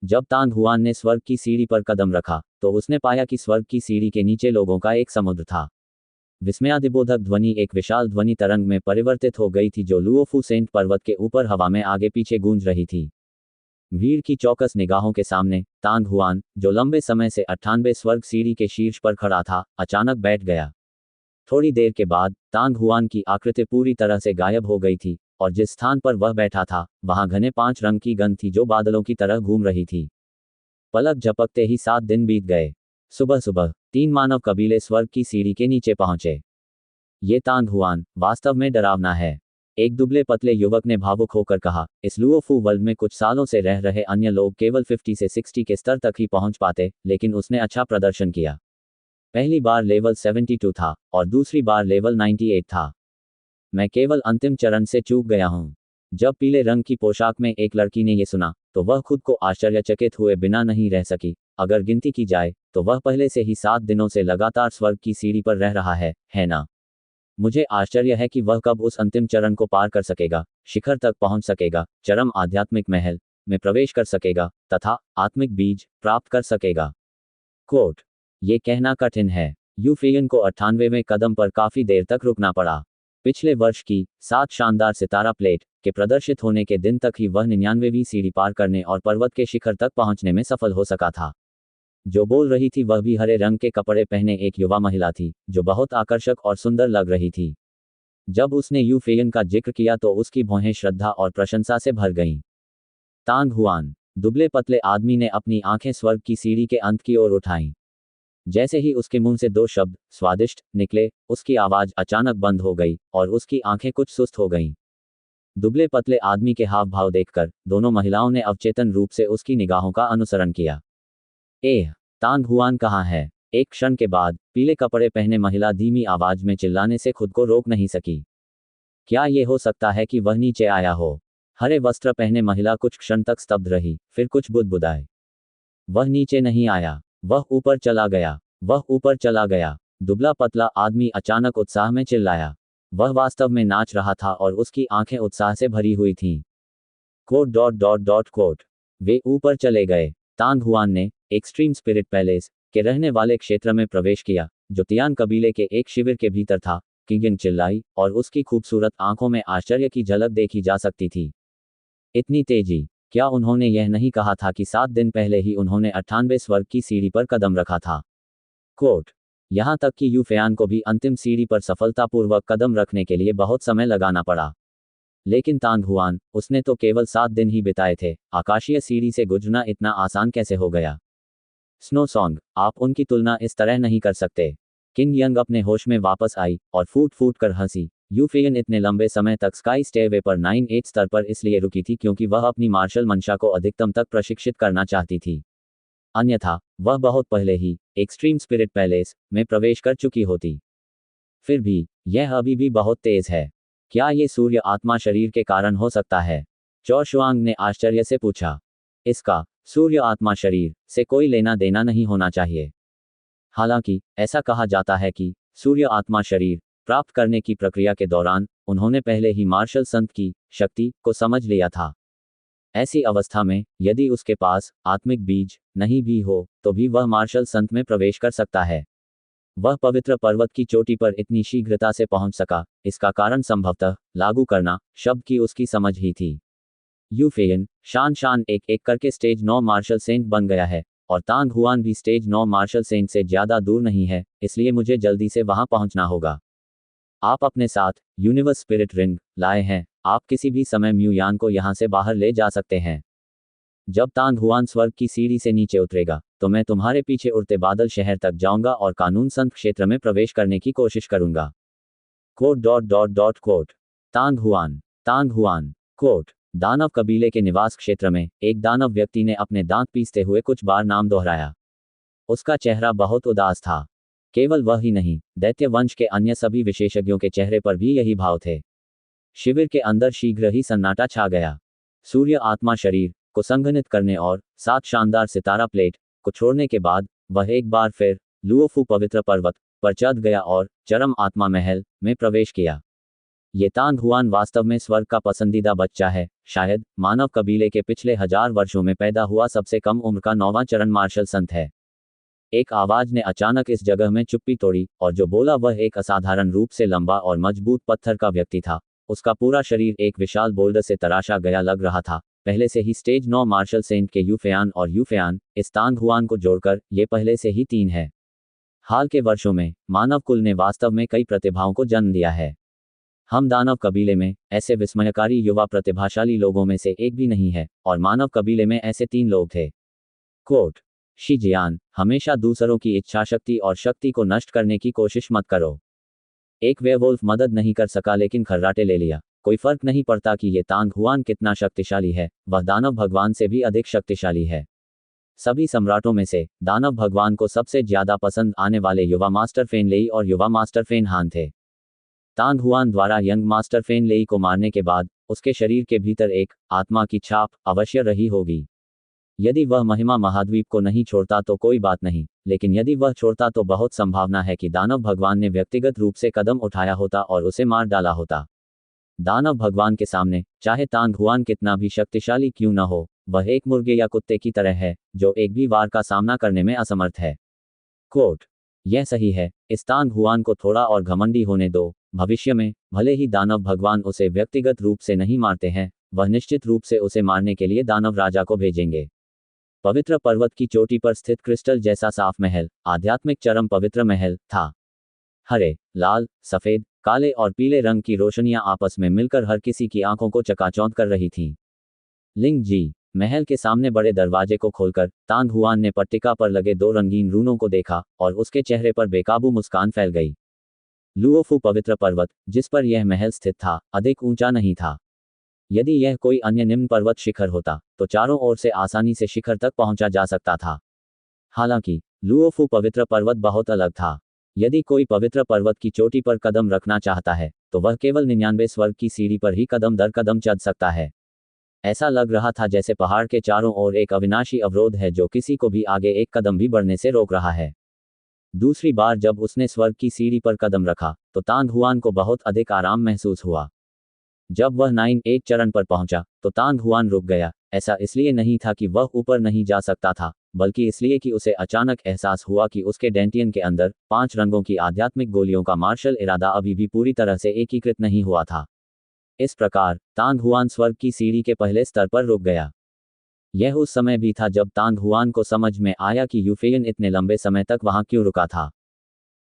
जब तांग हुआन ने स्वर्ग की सीढ़ी पर कदम रखा, तो उसने पाया कि स्वर्ग की सीढ़ी के नीचे लोगों का एक समुद्र था। विस्मयादिबोधक ध्वनि एक विशाल ध्वनि तरंग में परिवर्तित हो गई थी, जो लुओफू सेंट पर्वत के ऊपर हवा में आगे पीछे गूंज रही थी। भीड़ की चौकस निगाहों के सामने तांग हुआन, जो लंबे समय से 98वें स्वर्ग सीढ़ी के शीर्ष पर खड़ा था, अचानक बैठ गया। थोड़ी देर के बाद तांग हुआन की आकृति पूरी तरह से गायब हो गई थी और जिस स्थान पर वह बैठा था, वहां घने 5 रंग की गंध थी जो बादलों की तरह घूम रही थी। पलक झपकते ही 7 दिन बीत गए। सुबह सुबह 3 मानव कबीले स्वर्ग की सीढ़ी के नीचे पहुंचे। ये तांग हुआन वास्तव में डरावना है, एक दुबले पतले युवक ने भावुक होकर कहा। इस लुओफू वर्ल्ड में कुछ सालों से रह रहे अन्य लोग केवल 50 से 60 के स्तर तक ही पहुंच पाते, लेकिन उसने अच्छा प्रदर्शन किया। पहली बार लेवल 72 था और दूसरी बार लेवल 98 था। मैं केवल अंतिम चरण से चूक गया हूं। जब पीले रंग की पोशाक में एक लड़की ने यह सुना, तो वह खुद को आश्चर्यचकित हुए बिना नहीं रह सकी। अगर गिनती की जाए तो वह पहले से ही 7 दिनों से लगातार स्वर्ग की सीढ़ी पर रह रहा है ना? मुझे आश्चर्य है कि वह कब उस अंतिम चरण को पार कर सकेगा, शिखर तक पहुंच सकेगा, चरम आध्यात्मिक महल में प्रवेश कर सकेगा तथा आत्मिक बीज प्राप्त कर सकेगा। कोट, ये कहना कठिन है। यूफेयन को 98वें कदम पर काफी देर तक रुकना पड़ा। पिछले वर्ष की 7 शानदार सितारा प्लेट के प्रदर्शित होने के दिन तक ही वह 99वीं सीढ़ी पार करने और पर्वत के शिखर तक पहुंचने में सफल हो सका था। जो बोल रही थी वह भी हरे रंग के कपड़े पहने एक युवा महिला थी, जो बहुत आकर्षक और सुंदर लग रही थी। जब उसने यूफेयन का जिक्र किया तो उसकी भौहें श्रद्धा और प्रशंसा से भर गईं। तांग हुआन, दुबले पतले आदमी ने अपनी आंखें स्वर्ग की सीढ़ी के अंत की ओर उठाईं। जैसे ही उसके मुंह से 2 शब्द स्वादिष्ट निकले, उसकी आवाज अचानक बंद हो गई और उसकी आंखें कुछ सुस्त हो गईं। दुबले पतले आदमी के हाव भाव देखकर दोनों महिलाओं ने अवचेतन रूप से उसकी निगाहों का अनुसरण किया। तांग हुआन कहाँ है? एक क्षण के बाद पीले कपड़े पहने महिला धीमी आवाज में चिल्लाने से खुद को रोक नहीं सकी। क्या ये हो सकता है कि वह नीचे आया हो? हरे वस्त्र पहने महिला कुछ क्षण तक स्तब्ध रही, फिर कुछ बुदबुदाए। वह नीचे नहीं आया, वह ऊपर चला गया, वह ऊपर चला गया। दुबला पतला आदमी अचानक उत्साह में चिल्लाया। वह वास्तव में नाच रहा था और उसकी आंखें उत्साह से भरी हुई थीं। कोट। वे ऊपर चले गए। तांग हुआन ने एक्सट्रीम स्पिरिट पैलेस के रहने वाले क्षेत्र में प्रवेश किया, जो तियान कबीले के एक शिविर के भीतर था। किंगिंग चिल्लाई और उसकी खूबसूरत आंखों में आश्चर्य की झलक देखी जा सकती थी। इतनी तेजी! क्या उन्होंने यह नहीं कहा था कि 7 दिन पहले ही उन्होंने 98वें स्वर्ग की सीढ़ी पर कदम रखा था? कोट, यहां तक कि यूफेयान को भी अंतिम सीढ़ी पर सफलतापूर्वक कदम रखने के लिए बहुत समय लगाना पड़ा। लेकिन तांग हुआन, उसने तो केवल 7 दिन ही बिताए थे। आकाशीय सीढ़ी से गुजरना इतना आसान कैसे हो गया? स्नो सॉन्ग, आप उनकी तुलना इस तरह नहीं कर सकते। किंग यंग अपने होश में वापस आई और फूट फूट कर हंसी। यूफेयन इतने लंबे समय तक स्काई स्टेवे पर 98 स्तर पर इसलिए रुकी थी क्योंकि वह अपनी मार्शल मंशा को अधिकतम तक प्रशिक्षित करना चाहती थी। अन्यथा वह बहुत पहले ही एक्सट्रीम स्पिरिट पैलेस में प्रवेश कर चुकी होती। फिर भी यह अभी भी बहुत तेज है। क्या ये सूर्य आत्मा शरीर के कारण हो सकता है? चौ शुआंग ने आश्चर्य से पूछा। इसका सूर्य आत्मा शरीर से कोई लेना देना नहीं होना चाहिए। हालांकि ऐसा कहा जाता है कि सूर्य आत्मा शरीर प्राप्त करने की प्रक्रिया के दौरान उन्होंने पहले ही मार्शल संत की शक्ति को समझ लिया था। ऐसी अवस्था में यदि उसके पास आत्मिक बीज नहीं भी हो तो भी वह मार्शल संत में प्रवेश कर सकता है। वह पवित्र पर्वत की चोटी पर इतनी शीघ्रता से पहुंच सका, इसका कारण संभवतः लागू करना शब्द की उसकी समझ ही थी। यू फेयन शान शान एक एक करके स्टेज 9 मार्शल सेंट बन गया है और तांग हुआन भी स्टेज 9 मार्शल सेंट से ज्यादा दूर नहीं है, इसलिए मुझे जल्दी से वहां पहुंचना होगा। आप अपने साथ यूनिवर्स स्पिरिट रिंग लाए हैं। आप किसी भी समय म्यू यान को यहां से बाहर ले जा सकते हैं। जब तांग हुआन स्वर्ग की सीढ़ी से नीचे उतरेगा तो मैं तुम्हारे पीछे उड़ते बादल शहर तक जाऊंगा और कानून संत क्षेत्र में प्रवेश करने की कोशिश करूंगा। Quote dot dot dot quote. Tang Huan quote. दानव कबीले के निवास क्षेत्र में एक दानव व्यक्ति ने अपने दांत पीसते हुए कुछ बार नाम दोहराया। उसका चेहरा बहुत उदास था। केवल वह ही नहीं, दैत्य वंश के अन्य सभी विशेषज्ञों के चेहरे पर भी यही भाव थे। शिविर के अंदर शीघ्र ही सन्नाटा छा गया। सूर्य आत्मा शरीर को संघनित करने और 7 शानदार सितारा प्लेट को छोड़ने के बाद वह एक बार फिर लुओफू पवित्र पर्वत पर चढ़ गया और चरम आत्मा महल में प्रवेश किया। ये तांग हुआन वास्तव में स्वर्ग का पसंदीदा बच्चा है, शायद मानव कबीले के पिछले 1000 वर्षों में पैदा हुआ सबसे कम उम्र का 9वां चरण मार्शल संत है। एक आवाज ने अचानक इस जगह में चुप्पी तोड़ी और जो बोला वह एक असाधारण रूप से लंबा और मजबूत पत्थर का व्यक्ति था। उसका पूरा शरीर एक विशाल बोल्डर से तराशा गया लग रहा था। पहले से ही स्टेज 9 मार्शल सेंट के यूफेयान और यूफेयान इस तांग हुआन को जोड़कर ये पहले से ही 3 है। हाल के वर्षों में मानव कुल ने वास्तव में कई प्रतिभाओं को जन्म दिया है। हम दानव कबीले में ऐसे विस्मयकारी युवा प्रतिभाशाली लोगों में से एक भी नहीं है और मानव कबीले में ऐसे 3 लोग थे। कोट। शी जियान, हमेशा दूसरों की इच्छाशक्ति और शक्ति को नष्ट करने की कोशिश मत करो। एक वेयरवुल्फ मदद नहीं कर सका लेकिन खर्राटे ले लिया। कोई फर्क नहीं पड़ता कि ये तांग हुआन कितना शक्तिशाली है, वह दानव भगवान से भी अधिक शक्तिशाली है। सभी सम्राटों में से दानव भगवान को सबसे ज्यादा पसंद आने वाले युवा मास्टर फेन लेई और युवा मास्टर फेन हान थे। तांग हुआन द्वारा यंग मास्टर फेन लेई को मारने के बाद उसके शरीर के भीतर एक आत्मा की छाप अवश्य रही होगी। यदि वह महिमा महाद्वीप को नहीं छोड़ता तो कोई बात नहीं, लेकिन यदि वह छोड़ता तो बहुत संभावना है कि दानव भगवान ने व्यक्तिगत रूप से कदम उठाया होता और उसे मार डाला होता। दानव भगवान के सामने चाहे तांग हुआन कितना भी शक्तिशाली क्यों न हो, वह एक मुर्गे या कुत्ते की तरह है जो एक भी वार का सामना करने में असमर्थ है। कोट। यह सही है, इस तांग हुआन को थोड़ा और घमंडी होने दो। भविष्य में भले ही दानव भगवान उसे व्यक्तिगत रूप से नहीं मारते हैं, वह निश्चित रूप से उसे मारने के लिए दानव राजा को भेजेंगे। पवित्र पर्वत की चोटी पर स्थित क्रिस्टल जैसा साफ महल आध्यात्मिक चरम पवित्र महल था। हरे, लाल, सफेद, काले और पीले रंग की रोशनियां आपस में मिलकर हर किसी की आंखों को चकाचौंध कर रही थीं। लिंग जी, महल के सामने बड़े दरवाजे को खोलकर तांग हुआन ने पट्टिका पर लगे 2 रंगीन रूनों को देखा और उसके चेहरे पर बेकाबू मुस्कान फैल गई। लुओफू पवित्र पर्वत जिस पर यह महल स्थित था अधिक ऊंचा नहीं था। यदि यह कोई अन्य निम्न पर्वत शिखर होता तो चारों ओर से आसानी से शिखर तक पहुंचा जा सकता था। हालांकि लुओफू पवित्र पर्वत बहुत अलग था। यदि कोई पवित्र पर्वत की चोटी पर कदम रखना चाहता है तो वह केवल 99 स्वर्ग की सीढ़ी पर ही कदम दर कदम चढ़ सकता है। ऐसा लग रहा था जैसे पहाड़ के चारों ओर एक अविनाशी अवरोध है जो किसी को भी आगे एक कदम भी बढ़ने से रोक रहा है। दूसरी बार जब उसने स्वर्ग की सीढ़ी पर कदम रखा तो तांग हुआन को बहुत अधिक आराम महसूस हुआ। जब वह 9 चरण पर पहुंचा तो तांग हुआन रुक गया। ऐसा इसलिए नहीं था कि वह ऊपर नहीं जा सकता था, बल्कि इसलिए कि उसे अचानक एहसास हुआ कि उसके डेंटियन के अंदर 5 रंगों की आध्यात्मिक गोलियों का मार्शल इरादा अभी भी पूरी तरह से एकीकृत नहीं हुआ था। इस प्रकार तांग हुआन स्वर्ग की सीढ़ी के पहले स्तर पर रुक गया। यह उस समय भी था जब तांग हुआन को समझ में आया कि यूफेयन इतने लंबे समय तक वहां क्यों रुका था।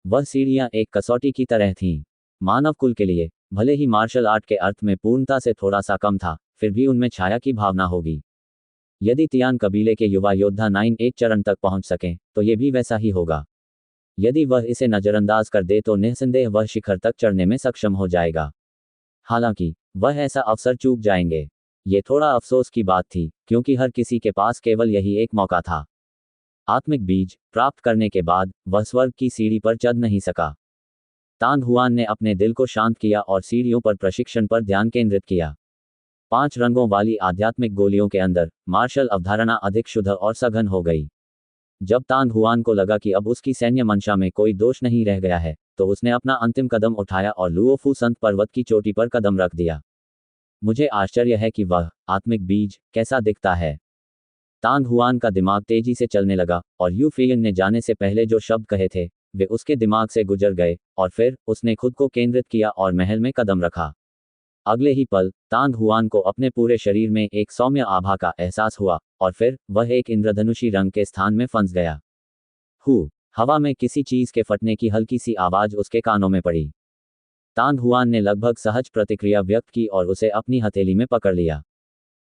वह सीढ़ियां एक कसौटी की तरह थीं। मानव कुल के लिए भले ही मार्शल आर्ट के अर्थ में पूर्णता से थोड़ा सा कम था, फिर भी उनमें छाया की भावना होगी। यदि तियान कबीले के युवा योद्धा 9 चरण तक पहुंच सकें तो ये भी वैसा ही होगा। यदि वह इसे नजरअंदाज कर दे तो निस्संदेह वह शिखर तक चढ़ने में सक्षम हो जाएगा। हालांकि वह ऐसा अवसर चूक जाएंगे। ये थोड़ा अफसोस की बात थी क्योंकि हर किसी के पास केवल यही एक मौका था। आत्मिक बीज प्राप्त करने के बाद वह स्वर्ग की सीढ़ी पर चढ़ नहीं सका। तान हुआन ने अपने दिल को शांत किया और सीढ़ियों पर प्रशिक्षण पर ध्यान केंद्रित किया। 5 रंगों वाली आध्यात्मिक गोलियों के अंदर मार्शल अवधारणा अधिक शुद्ध और सघन हो गई। जब तान हुआन को लगा कि अब उसकी सैन्य मंशा में कोई दोष नहीं रह गया है, तो उसने अपना अंतिम कदम उठाया और लुओफू संत पर्वत की चोटी पर कदम रख दिया। मुझे आश्चर्य है कि वह आत्मिक बीज कैसा दिखता है। तान हुआन का दिमाग तेजी से चलने लगा और यू फेयन ने जाने से पहले जो शब्द कहे थे वे उसके दिमाग से गुजर गए, और फिर उसने खुद को केंद्रित किया और महल में कदम रखा। अगले ही पल तान हुआन को अपने पूरे शरीर में एक सौम्य आभा का एहसास हुआ और फिर वह एक इंद्रधनुषी रंग के स्थान में फंस गया। हवा में किसी चीज के फटने की हल्की सी आवाज उसके कानों में पड़ी। तान हुआन ने लगभग सहज प्रतिक्रिया व्यक्त की और उसे अपनी हथेली में पकड़ लिया।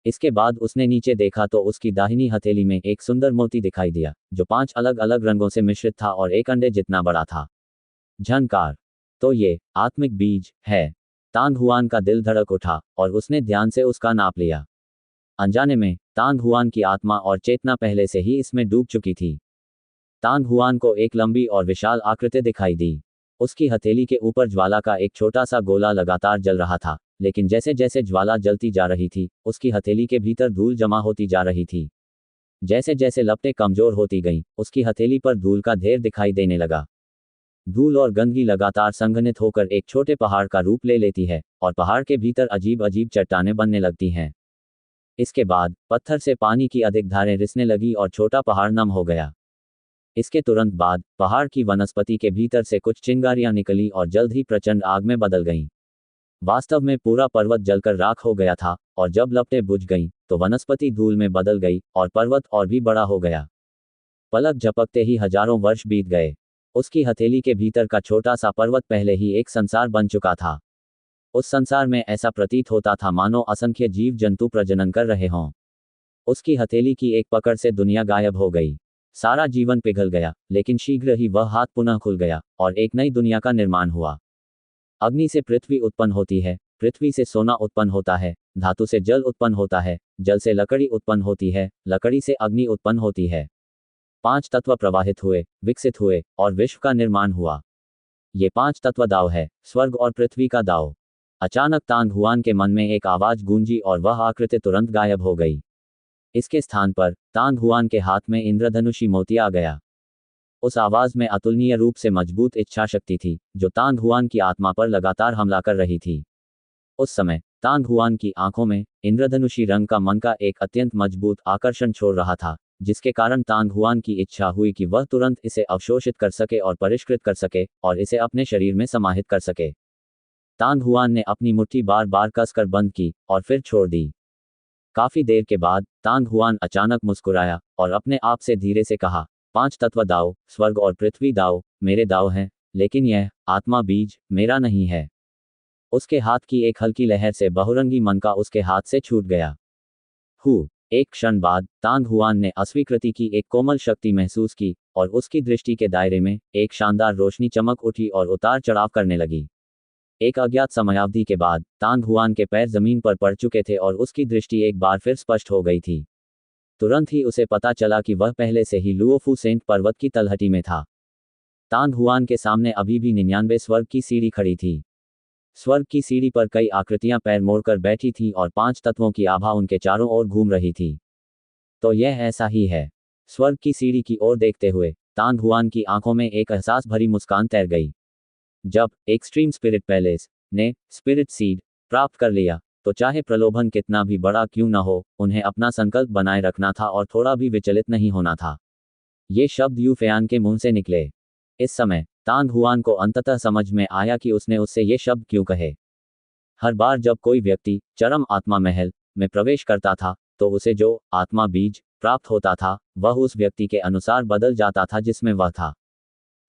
इसके बाद उसने नीचे देखा तो उसकी दाहिनी हथेली में एक सुंदर मोती दिखाई दिया, जो 5 अलग अलग रंगों से मिश्रित था और एक अंडे जितना बड़ा था। झनकार! तो ये आत्मिक बीज है। तान हुआन का दिल धड़क उठा और उसने ध्यान से उसका नाप लिया। अनजाने में तान हुआन की आत्मा और चेतना पहले से ही इसमें डूब चुकी थी। तान हुआन को एक लंबी और विशाल आकृति दिखाई दी। उसकी हथेली के ऊपर ज्वाला का एक छोटा सा गोला लगातार जल रहा था, लेकिन जैसे जैसे ज्वाला जलती जा रही थी, उसकी हथेली के भीतर धूल जमा होती जा रही थी। जैसे जैसे लपटें कमजोर होती गईं, उसकी हथेली पर धूल का ढेर दिखाई देने लगा। धूल और गंदगी लगातार संघनित होकर एक छोटे पहाड़ का रूप ले लेती है और पहाड़ के भीतर अजीब अजीब चट्टानें बनने लगती हैं। इसके बाद पत्थर से पानी की अधिक धारें रिसने लगी और छोटा पहाड़ नम हो गया। इसके तुरंत बाद पहाड़ की वनस्पति के भीतर से कुछ चिंगारियां निकली और जल्द ही प्रचंड आग में बदल गईं। वास्तव में पूरा पर्वत जलकर राख हो गया था, और जब लपटें बुझ गईं तो वनस्पति धूल में बदल गई और पर्वत और भी बड़ा हो गया। पलक झपकते ही हजारों वर्ष बीत गए। उसकी हथेली के भीतर का छोटा सा पर्वत पहले ही एक संसार बन चुका था। उस संसार में ऐसा प्रतीत होता था मानो असंख्य जीव जंतु प्रजनन कर रहे हों। उसकी हथेली की एक पकड़ से दुनिया गायब हो गई। सारा जीवन पिघल गया, लेकिन शीघ्र ही वह हाथ पुनः खुल गया और एक नई दुनिया का निर्माण हुआ। अग्नि से पृथ्वी उत्पन्न होती है, पृथ्वी से सोना उत्पन्न होता है, धातु से जल उत्पन्न होता है, जल से लकड़ी उत्पन्न होती है, लकड़ी से अग्नि उत्पन्न होती है। 5 तत्व प्रवाहित हुए, विकसित हुए और विश्व का निर्माण हुआ। ये 5 तत्व दाव है, स्वर्ग और पृथ्वी का दाव। अचानक तान हुआन के मन में एक आवाज गूंजी और वह आकृति तुरंत गायब हो गई। इसके स्थान पर तान हुआन के हाथ में इंद्रधनुषी मोती आ गया। उस आवाज में अतुलनीय रूप से मजबूत इच्छा शक्ति थी, जो तान हुआन की आत्मा पर लगातार हमला कर रही थी। उस समय तान हुआन की आंखों में इंद्रधनुषी रंग का मन का एक अत्यंत मजबूत आकर्षण छोड़ रहा था, जिसके कारण तान हुआन की इच्छा हुई कि वह तुरंत इसे अवशोषित कर सके और परिष्कृत कर सके और इसे अपने शरीर में समाहित कर सके। तान हुआन ने अपनी मुट्ठी बार बार कसकर बंद की और फिर छोड़ दी। काफी देर के बाद तान हुआन अचानक मुस्कुराया और अपने आप से धीरे से कहा, 5 तत्व दाव, स्वर्ग और पृथ्वी दाव मेरे दाव हैं, लेकिन यह आत्मा बीज मेरा नहीं है। उसके हाथ की एक हल्की लहर से बहुरंगी मनका उसके हाथ से छूट गया। एक क्षण बाद तान हुआन ने अस्वीकृति की एक कोमल शक्ति महसूस की और उसकी दृष्टि के दायरे में एक शानदार रोशनी चमक उठी और उतार चढ़ाव करने लगी। एक अज्ञात समयावधि के बाद तान हुआन के पैर जमीन पर पड़ चुके थे और उसकी दृष्टि एक बार फिर स्पष्ट हो गई थी। तुरंत ही उसे पता चला कि वह पहले से ही लुओफू सेंट पर्वत की तलहटी में था। तान हुआन के सामने अभी भी 99 स्वर्ग की सीढ़ी खड़ी थी। स्वर्ग की सीढ़ी पर कई आकृतियां पैर मोड़कर बैठी थीं और 5 तत्वों की आभा उनके चारों ओर घूम रही थी। तो यह ऐसा ही है। स्वर्ग की सीढ़ी की ओर देखते हुए तान हुआन की आंखों में एक एहसास भरी मुस्कान तैर गई। जब एक्सट्रीम स्पिरिट पैलेस ने स्पिरिट सीड प्राप्त कर लिया, तो चाहे प्रलोभन कितना भी बड़ा क्यों न हो, उन्हें अपना संकल्प बनाए रखना था और थोड़ा भी विचलित नहीं होना था। ये शब्द यू फेयान के मुंह से निकले। इस समय तान हुआन को अंततः समझ में आया कि उसने उससे ये शब्द क्यों कहे। हर बार जब कोई व्यक्ति चरम आत्मा महल में प्रवेश करता था, तो उसे जो आत्मा बीज प्राप्त होता था, वह उस व्यक्ति के अनुसार बदल जाता था जिसमें वह था।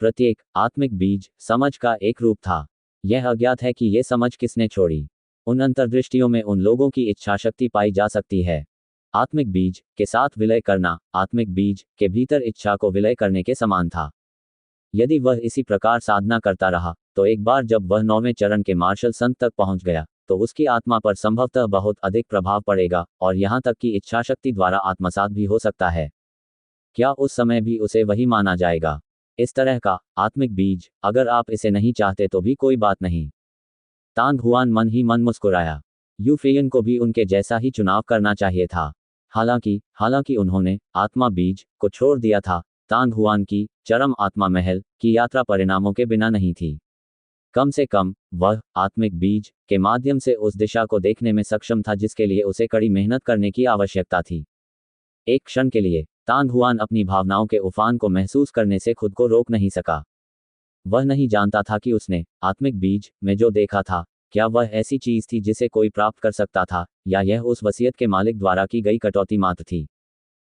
प्रत्येक आत्मिक बीज समझ का एक रूप था। यह अज्ञात है कि ये समझ किसने छोड़ी। उन अंतर्दृष्टियों में उन लोगों की इच्छा शक्ति पाई जा सकती है। आत्मिक बीज के साथ विलय करना आत्मिक बीज के भीतर इच्छा को विलय करने के समान था। यदि वह इसी प्रकार साधना करता रहा, तो एक बार जब वह 9वें चरण के मार्शल संत तक पहुंच गया, तो उसकी आत्मा पर संभवतः बहुत अधिक प्रभाव पड़ेगा और यहां तक कि इच्छा शक्ति द्वारा आत्मसात भी हो सकता है। क्या उस समय भी उसे वही माना जाएगा? इस तरह का आत्मिक बीज, अगर आप इसे नहीं चाहते तो भी कोई बात नहीं। तांग हुआन मन ही मन मुस्कुराया। यू फेयन को भी उनके जैसा ही चुनाव करना चाहिए था। हालांकि उन्होंने आत्मा बीज को छोड़ दिया था। तांग हुआन की चरम आत्मा महल की यात्रा परिणामों के बिना नहीं थी। कम से कम वह आत्मिक बीज के माध्यम से उस दिशा को देखने में सक्षम था जिसके लिए उसे कड़ी मेहनत करने की आवश्यकता थी। एक क्षण के लिए तांग हुआन अपनी भावनाओं के उफान को महसूस करने से खुद को रोक नहीं सका। वह नहीं जानता था कि उसने आत्मिक बीज में जो देखा था, क्या वह ऐसी चीज थी जिसे कोई प्राप्त कर सकता था, या यह उस वसीयत के मालिक द्वारा की गई कटौती मात्र थी।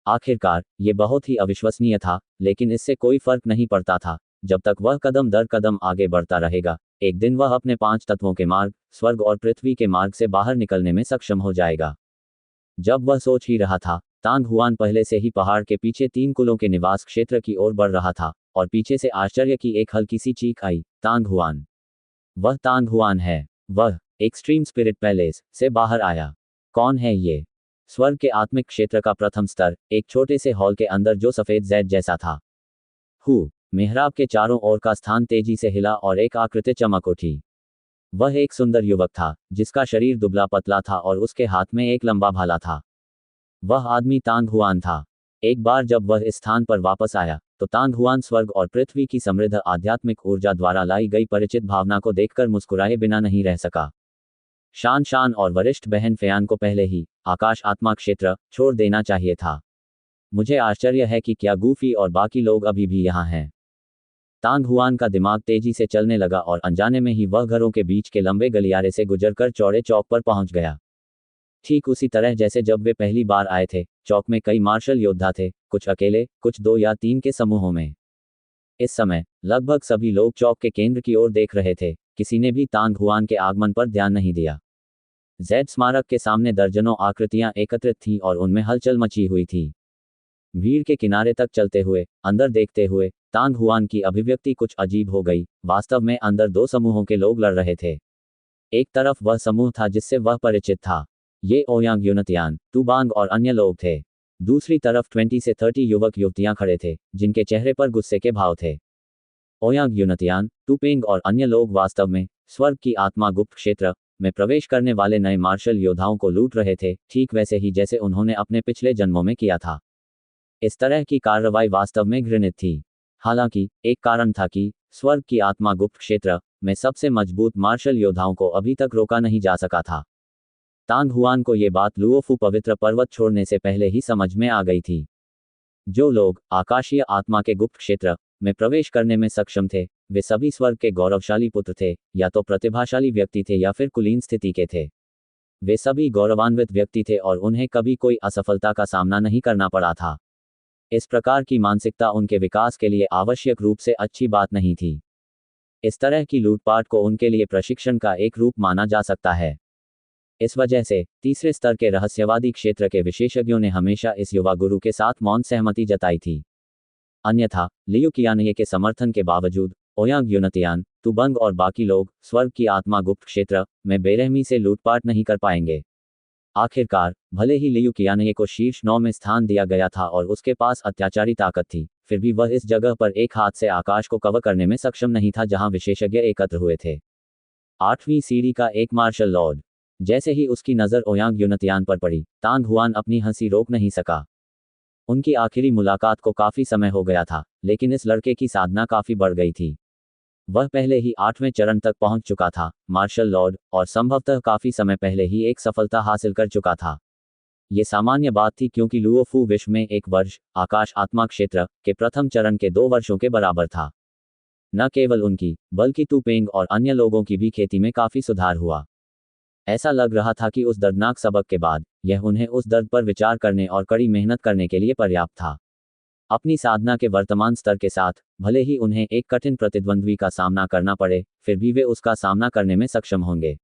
आखिरकार ये बहुत ही अविश्वसनीय था, लेकिन इससे कोई फर्क नहीं पड़ता था। जब तक वह कदम दर कदम आगे बढ़ता रहेगा, एक दिन वह अपने 5 तत्वों के मार्ग, स्वर्ग और पृथ्वी के मार्ग से बाहर निकलने में सक्षम हो जाएगा। जब वह सोच ही रहा था, तांग हुआन पहले से ही पहाड़ के पीछे 3 कुलों के निवास क्षेत्र की ओर बढ़ रहा था, और पीछे से आश्चर्य की एक हल्की सी चीख आई, तांग हुआन! वह तांग हुआन है। वह एक्सट्रीम स्पिरिट पैलेस से बाहर आया। कौन है ये? स्वर्ग के आत्मिक क्षेत्र का प्रथम स्तर, एक छोटे से हॉल के अंदर जो सफेद जैद जैसा था। मेहराब के चारों ओर का स्थान तेजी से हिला और एक आकृति चमक उठी। वह एक सुंदर युवक था, जिसका शरीर दुबला पतला था और उसके हाथ में एक लंबा भाला था। वह आदमी तांग हुआन था। एक बार जब वह इस स्थान पर वापस आया, तो तांग हुआन स्वर्ग और पृथ्वी की समृद्ध आध्यात्मिक ऊर्जा द्वारा लाई गई परिचित भावना को देखकर मुस्कुराए बिना नहीं रह सका। शान और वरिष्ठ बहन फेयान को पहले ही आकाश आत्मा क्षेत्र छोड़ देना चाहिए था। मुझे आश्चर्य है कि क्या गूफी और बाकी लोग अभी भी यहाँ हैं। तांग हुआन का दिमाग तेजी से चलने लगा और अनजाने में ही वह घरों के बीच के लंबे गलियारे से गुजरकर चौड़े चौक पर पहुंच गया। ठीक उसी तरह जैसे जब वे पहली बार आए थे। चौक में कई मार्शल योद्धा थे, कुछ अकेले, कुछ 2 या 3 के समूहों में। इस समय लगभग सभी लोग चौक के केंद्र की ओर देख रहे थे। किसी ने भी तांग हुआन के आगमन पर ध्यान नहीं दिया। जैद स्मारक के सामने दर्जनों आकृतियां एकत्रित थीं और उनमें हलचल मची हुई थी। भीड़ के किनारे तक चलते हुए, अंदर देखते हुए, तांग हुआन की अभिव्यक्ति कुछ अजीब हो गई। वास्तव में अंदर 2 समूहों के लोग लड़ रहे थे। एक तरफ वह समूह था जिससे वह परिचित था। ये ओयांग यूनतियान, तुबांग और अन्य लोग थे। दूसरी तरफ 20 से 30 युवक युवतियां खड़े थे, जिनके चेहरे पर गुस्से के भाव थे। ओयांग यूनतियान, तुपेंग और अन्य लोग वास्तव में स्वर्ग की आत्मा गुप्त क्षेत्र में प्रवेश करने वाले नए मार्शल योद्धाओं को लूट रहे थे, ठीक वैसे ही जैसे उन्होंने अपने पिछले जन्मों में किया था। इस तरह की कार्रवाई वास्तव में घृणित थी। हालांकि एक कारण था कि स्वर्ग की आत्मा गुप्त क्षेत्र में सबसे मजबूत मार्शल योद्धाओं को अभी तक रोका नहीं जा सका था। तांग हुआन को ये बात लुओफू पवित्र पर्वत छोड़ने से पहले ही समझ में आ गई थी। जो लोग आकाशीय आत्मा के गुप्त क्षेत्र में प्रवेश करने में सक्षम थे, वे सभी स्वर्ग के गौरवशाली पुत्र थे, या तो प्रतिभाशाली व्यक्ति थे या फिर कुलीन स्थिति के थे। वे सभी गौरवान्वित व्यक्ति थे और उन्हें कभी कोई असफलता का सामना नहीं करना पड़ा था। इस प्रकार की मानसिकता उनके विकास के लिए आवश्यक रूप से अच्छी बात नहीं थी। इस तरह की लूटपाट को उनके लिए प्रशिक्षण का एक रूप माना जा सकता है। इस वजह से तीसरे स्तर के रहस्यवादी क्षेत्र के विशेषज्ञों ने हमेशा इस युवा गुरु के साथ मौन सहमति जताई थी। अन्यथा लियू कियानये के समर्थन के बावजूद ओयांग यूनतियान, तुबंग और बाकी लोग स्वर्ग की आत्मा गुप्त क्षेत्र में बेरहमी से लूटपाट नहीं कर पाएंगे। आखिरकार भले ही लियू कियानये को शीर्ष 9 में स्थान दिया गया था और उसके पास अत्याचारी ताकत थी, फिर भी वह इस जगह पर एक हाथ से आकाश को कवर करने में सक्षम नहीं था जहां विशेषज्ञ एकत्र हुए थे। 8वीं सीढ़ी का एक मार्शल लॉर्ड। जैसे ही उसकी नज़र ओयांग यूनतियान पर पड़ी, तांग हुआन अपनी हंसी रोक नहीं सका। उनकी आखिरी मुलाकात को काफी समय हो गया था, लेकिन इस लड़के की साधना काफी बढ़ गई थी। वह पहले ही 8वें चरण तक पहुंच चुका था, मार्शल लॉर्ड, और संभवतः काफी समय पहले ही एक सफलता हासिल कर चुका था। ये सामान्य बात थी क्योंकि लुओफू विश्व में 1 वर्ष आकाश आत्मा क्षेत्र के प्रथम चरण के 2 वर्षों के बराबर था। न केवल उनकी, बल्कि तुपेंग और अन्य लोगों की भी खेती में काफी सुधार हुआ। ऐसा लग रहा था कि उस दर्दनाक सबक के बाद यह उन्हें उस दर्द पर विचार करने और कड़ी मेहनत करने के लिए पर्याप्त था। अपनी साधना के वर्तमान स्तर के साथ, भले ही उन्हें एक कठिन प्रतिद्वंद्वी का सामना करना पड़े, फिर भी वे उसका सामना करने में सक्षम होंगे।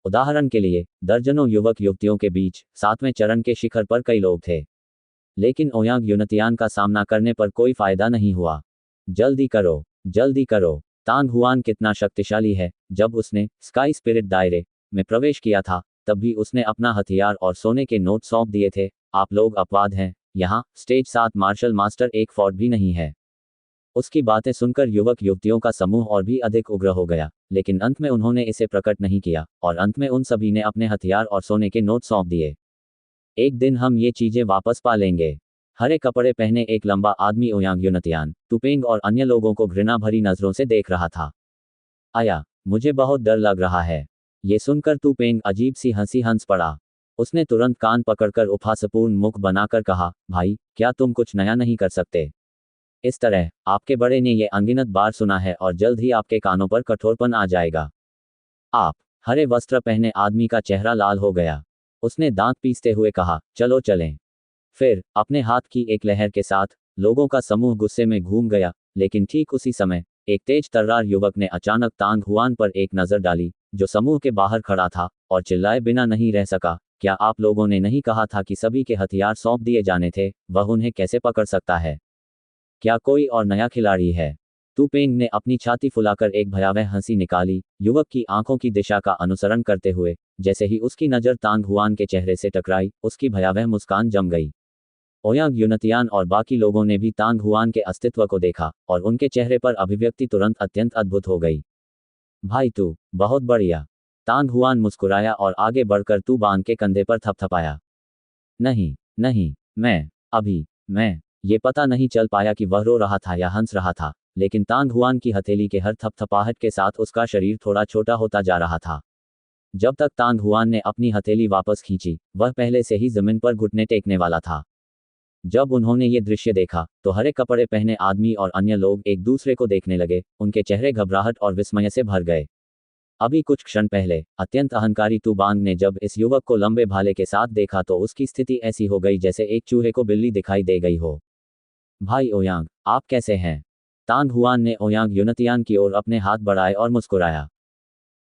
उदाहरण के लिए, दर्जनों युवक युवतियों के बीच 7वें चरण के शिखर पर कई लोग थे। लेकिन ओयांग यूनतियान का सामना करने पर कोई फायदा नहीं हुआ। जल्दी करो, जल्दी करो। तांग हुआन कितना शक्तिशाली है। जब उसने स्काई स्पिरिट दायरे में प्रवेश किया था, तब भी उसने अपना हथियार और सोने के नोट सौंप दिए थे। आप लोग अपवाद हैं। यहाँ स्टेज 7 मार्शल मास्टर एक फोर्ट भी नहीं है। उसकी बातें सुनकर युवक युवतियों का समूह और भी अधिक उग्र हो गया, लेकिन अंत में उन्होंने इसे प्रकट नहीं किया और अंत में उन सभी ने अपने हथियार और सोने के नोट सौंप दिए। एक दिन हम ये चीजें वापस पा लेंगे। हरे कपड़े पहने एक लंबा आदमी ओयांग यूनतियान, तुपेंग और अन्य लोगों को घृणा भरी नजरों से देख रहा था। आया, मुझे बहुत डर लग रहा है। ये सुनकर तुपेंग अजीब सी हंसी हंस पड़ा। उसने तुरंत कान पकड़कर उपहासपूर्ण मुख बनाकर कहा, भाई, क्या तुम कुछ नया नहीं कर सकते? इस तरह आपके बड़े ने ये अनगिनत बार सुना है और जल्द ही आपके कानों पर कठोरपन आ जाएगा। आप। हरे वस्त्र पहने आदमी का चेहरा लाल हो गया। उसने दांत पीसते हुए कहा, चलो चलें। फिर अपने हाथ की एक लहर के साथ लोगों का समूह गुस्से में घूम गया, लेकिन ठीक उसी समय एक तेज तर्रार युवक ने अचानक तांग हुआन पर एक नजर डाली, जो समूह के बाहर खड़ा था, और चिल्लाए बिना नहीं रह सका, क्या आप लोगों ने नहीं कहा था कि सभी के हथियार सौंप दिए जाने थे? वह उन्हें कैसे पकड़ सकता है? क्या कोई और नया खिलाड़ी है? तुपेंग ने अपनी छाती फुलाकर एक भयावह हंसी निकाली, युवक की आंखों की दिशा का अनुसरण करते हुए। जैसे ही उसकी नज़र तांग हुआन के चेहरे से टकराई, उसकी भयावह मुस्कान जम गई। ओयांग यूनतियान और बाकी लोगों ने भी तांग हुआन के अस्तित्व को देखा और उनके चेहरे पर अभिव्यक्ति तुरंत अत्यंत अद्भुत हो गई। भाई तू, बहुत बढ़िया। तांग हुआन मुस्कुराया और आगे बढ़कर तू बांग के कंधे पर थपथपाया। नहीं, नहीं, मैं ये पता नहीं चल पाया कि वह रो रहा था या हंस रहा था, लेकिन तांग हुआन की हथेली के हर थपथपाहट के साथ उसका शरीर थोड़ा छोटा होता जा रहा था। जब तक तांग हुआन ने अपनी हथेली वापस खींची, वह पहले से ही जमीन पर घुटने टेकने वाला था। जब उन्होंने ये दृश्य देखा, तो हरे कपड़े पहने आदमी और अन्य लोग एक दूसरे को देखने लगे, उनके चेहरे घबराहट और विस्मय से भर गए। अभी कुछ क्षण पहले अत्यंत अहंकारी तुबांग ने जब इस युवक को लंबे भाले के साथ देखा तो उसकी स्थिति ऐसी हो गई जैसे एक चूहे को बिल्ली दिखाई दे गई हो। भाई ओयांग, आप कैसे हैं? तांग हुआन ने ओयांग यूनतियान की ओर अपने हाथ बढ़ाए और मुस्कुराया।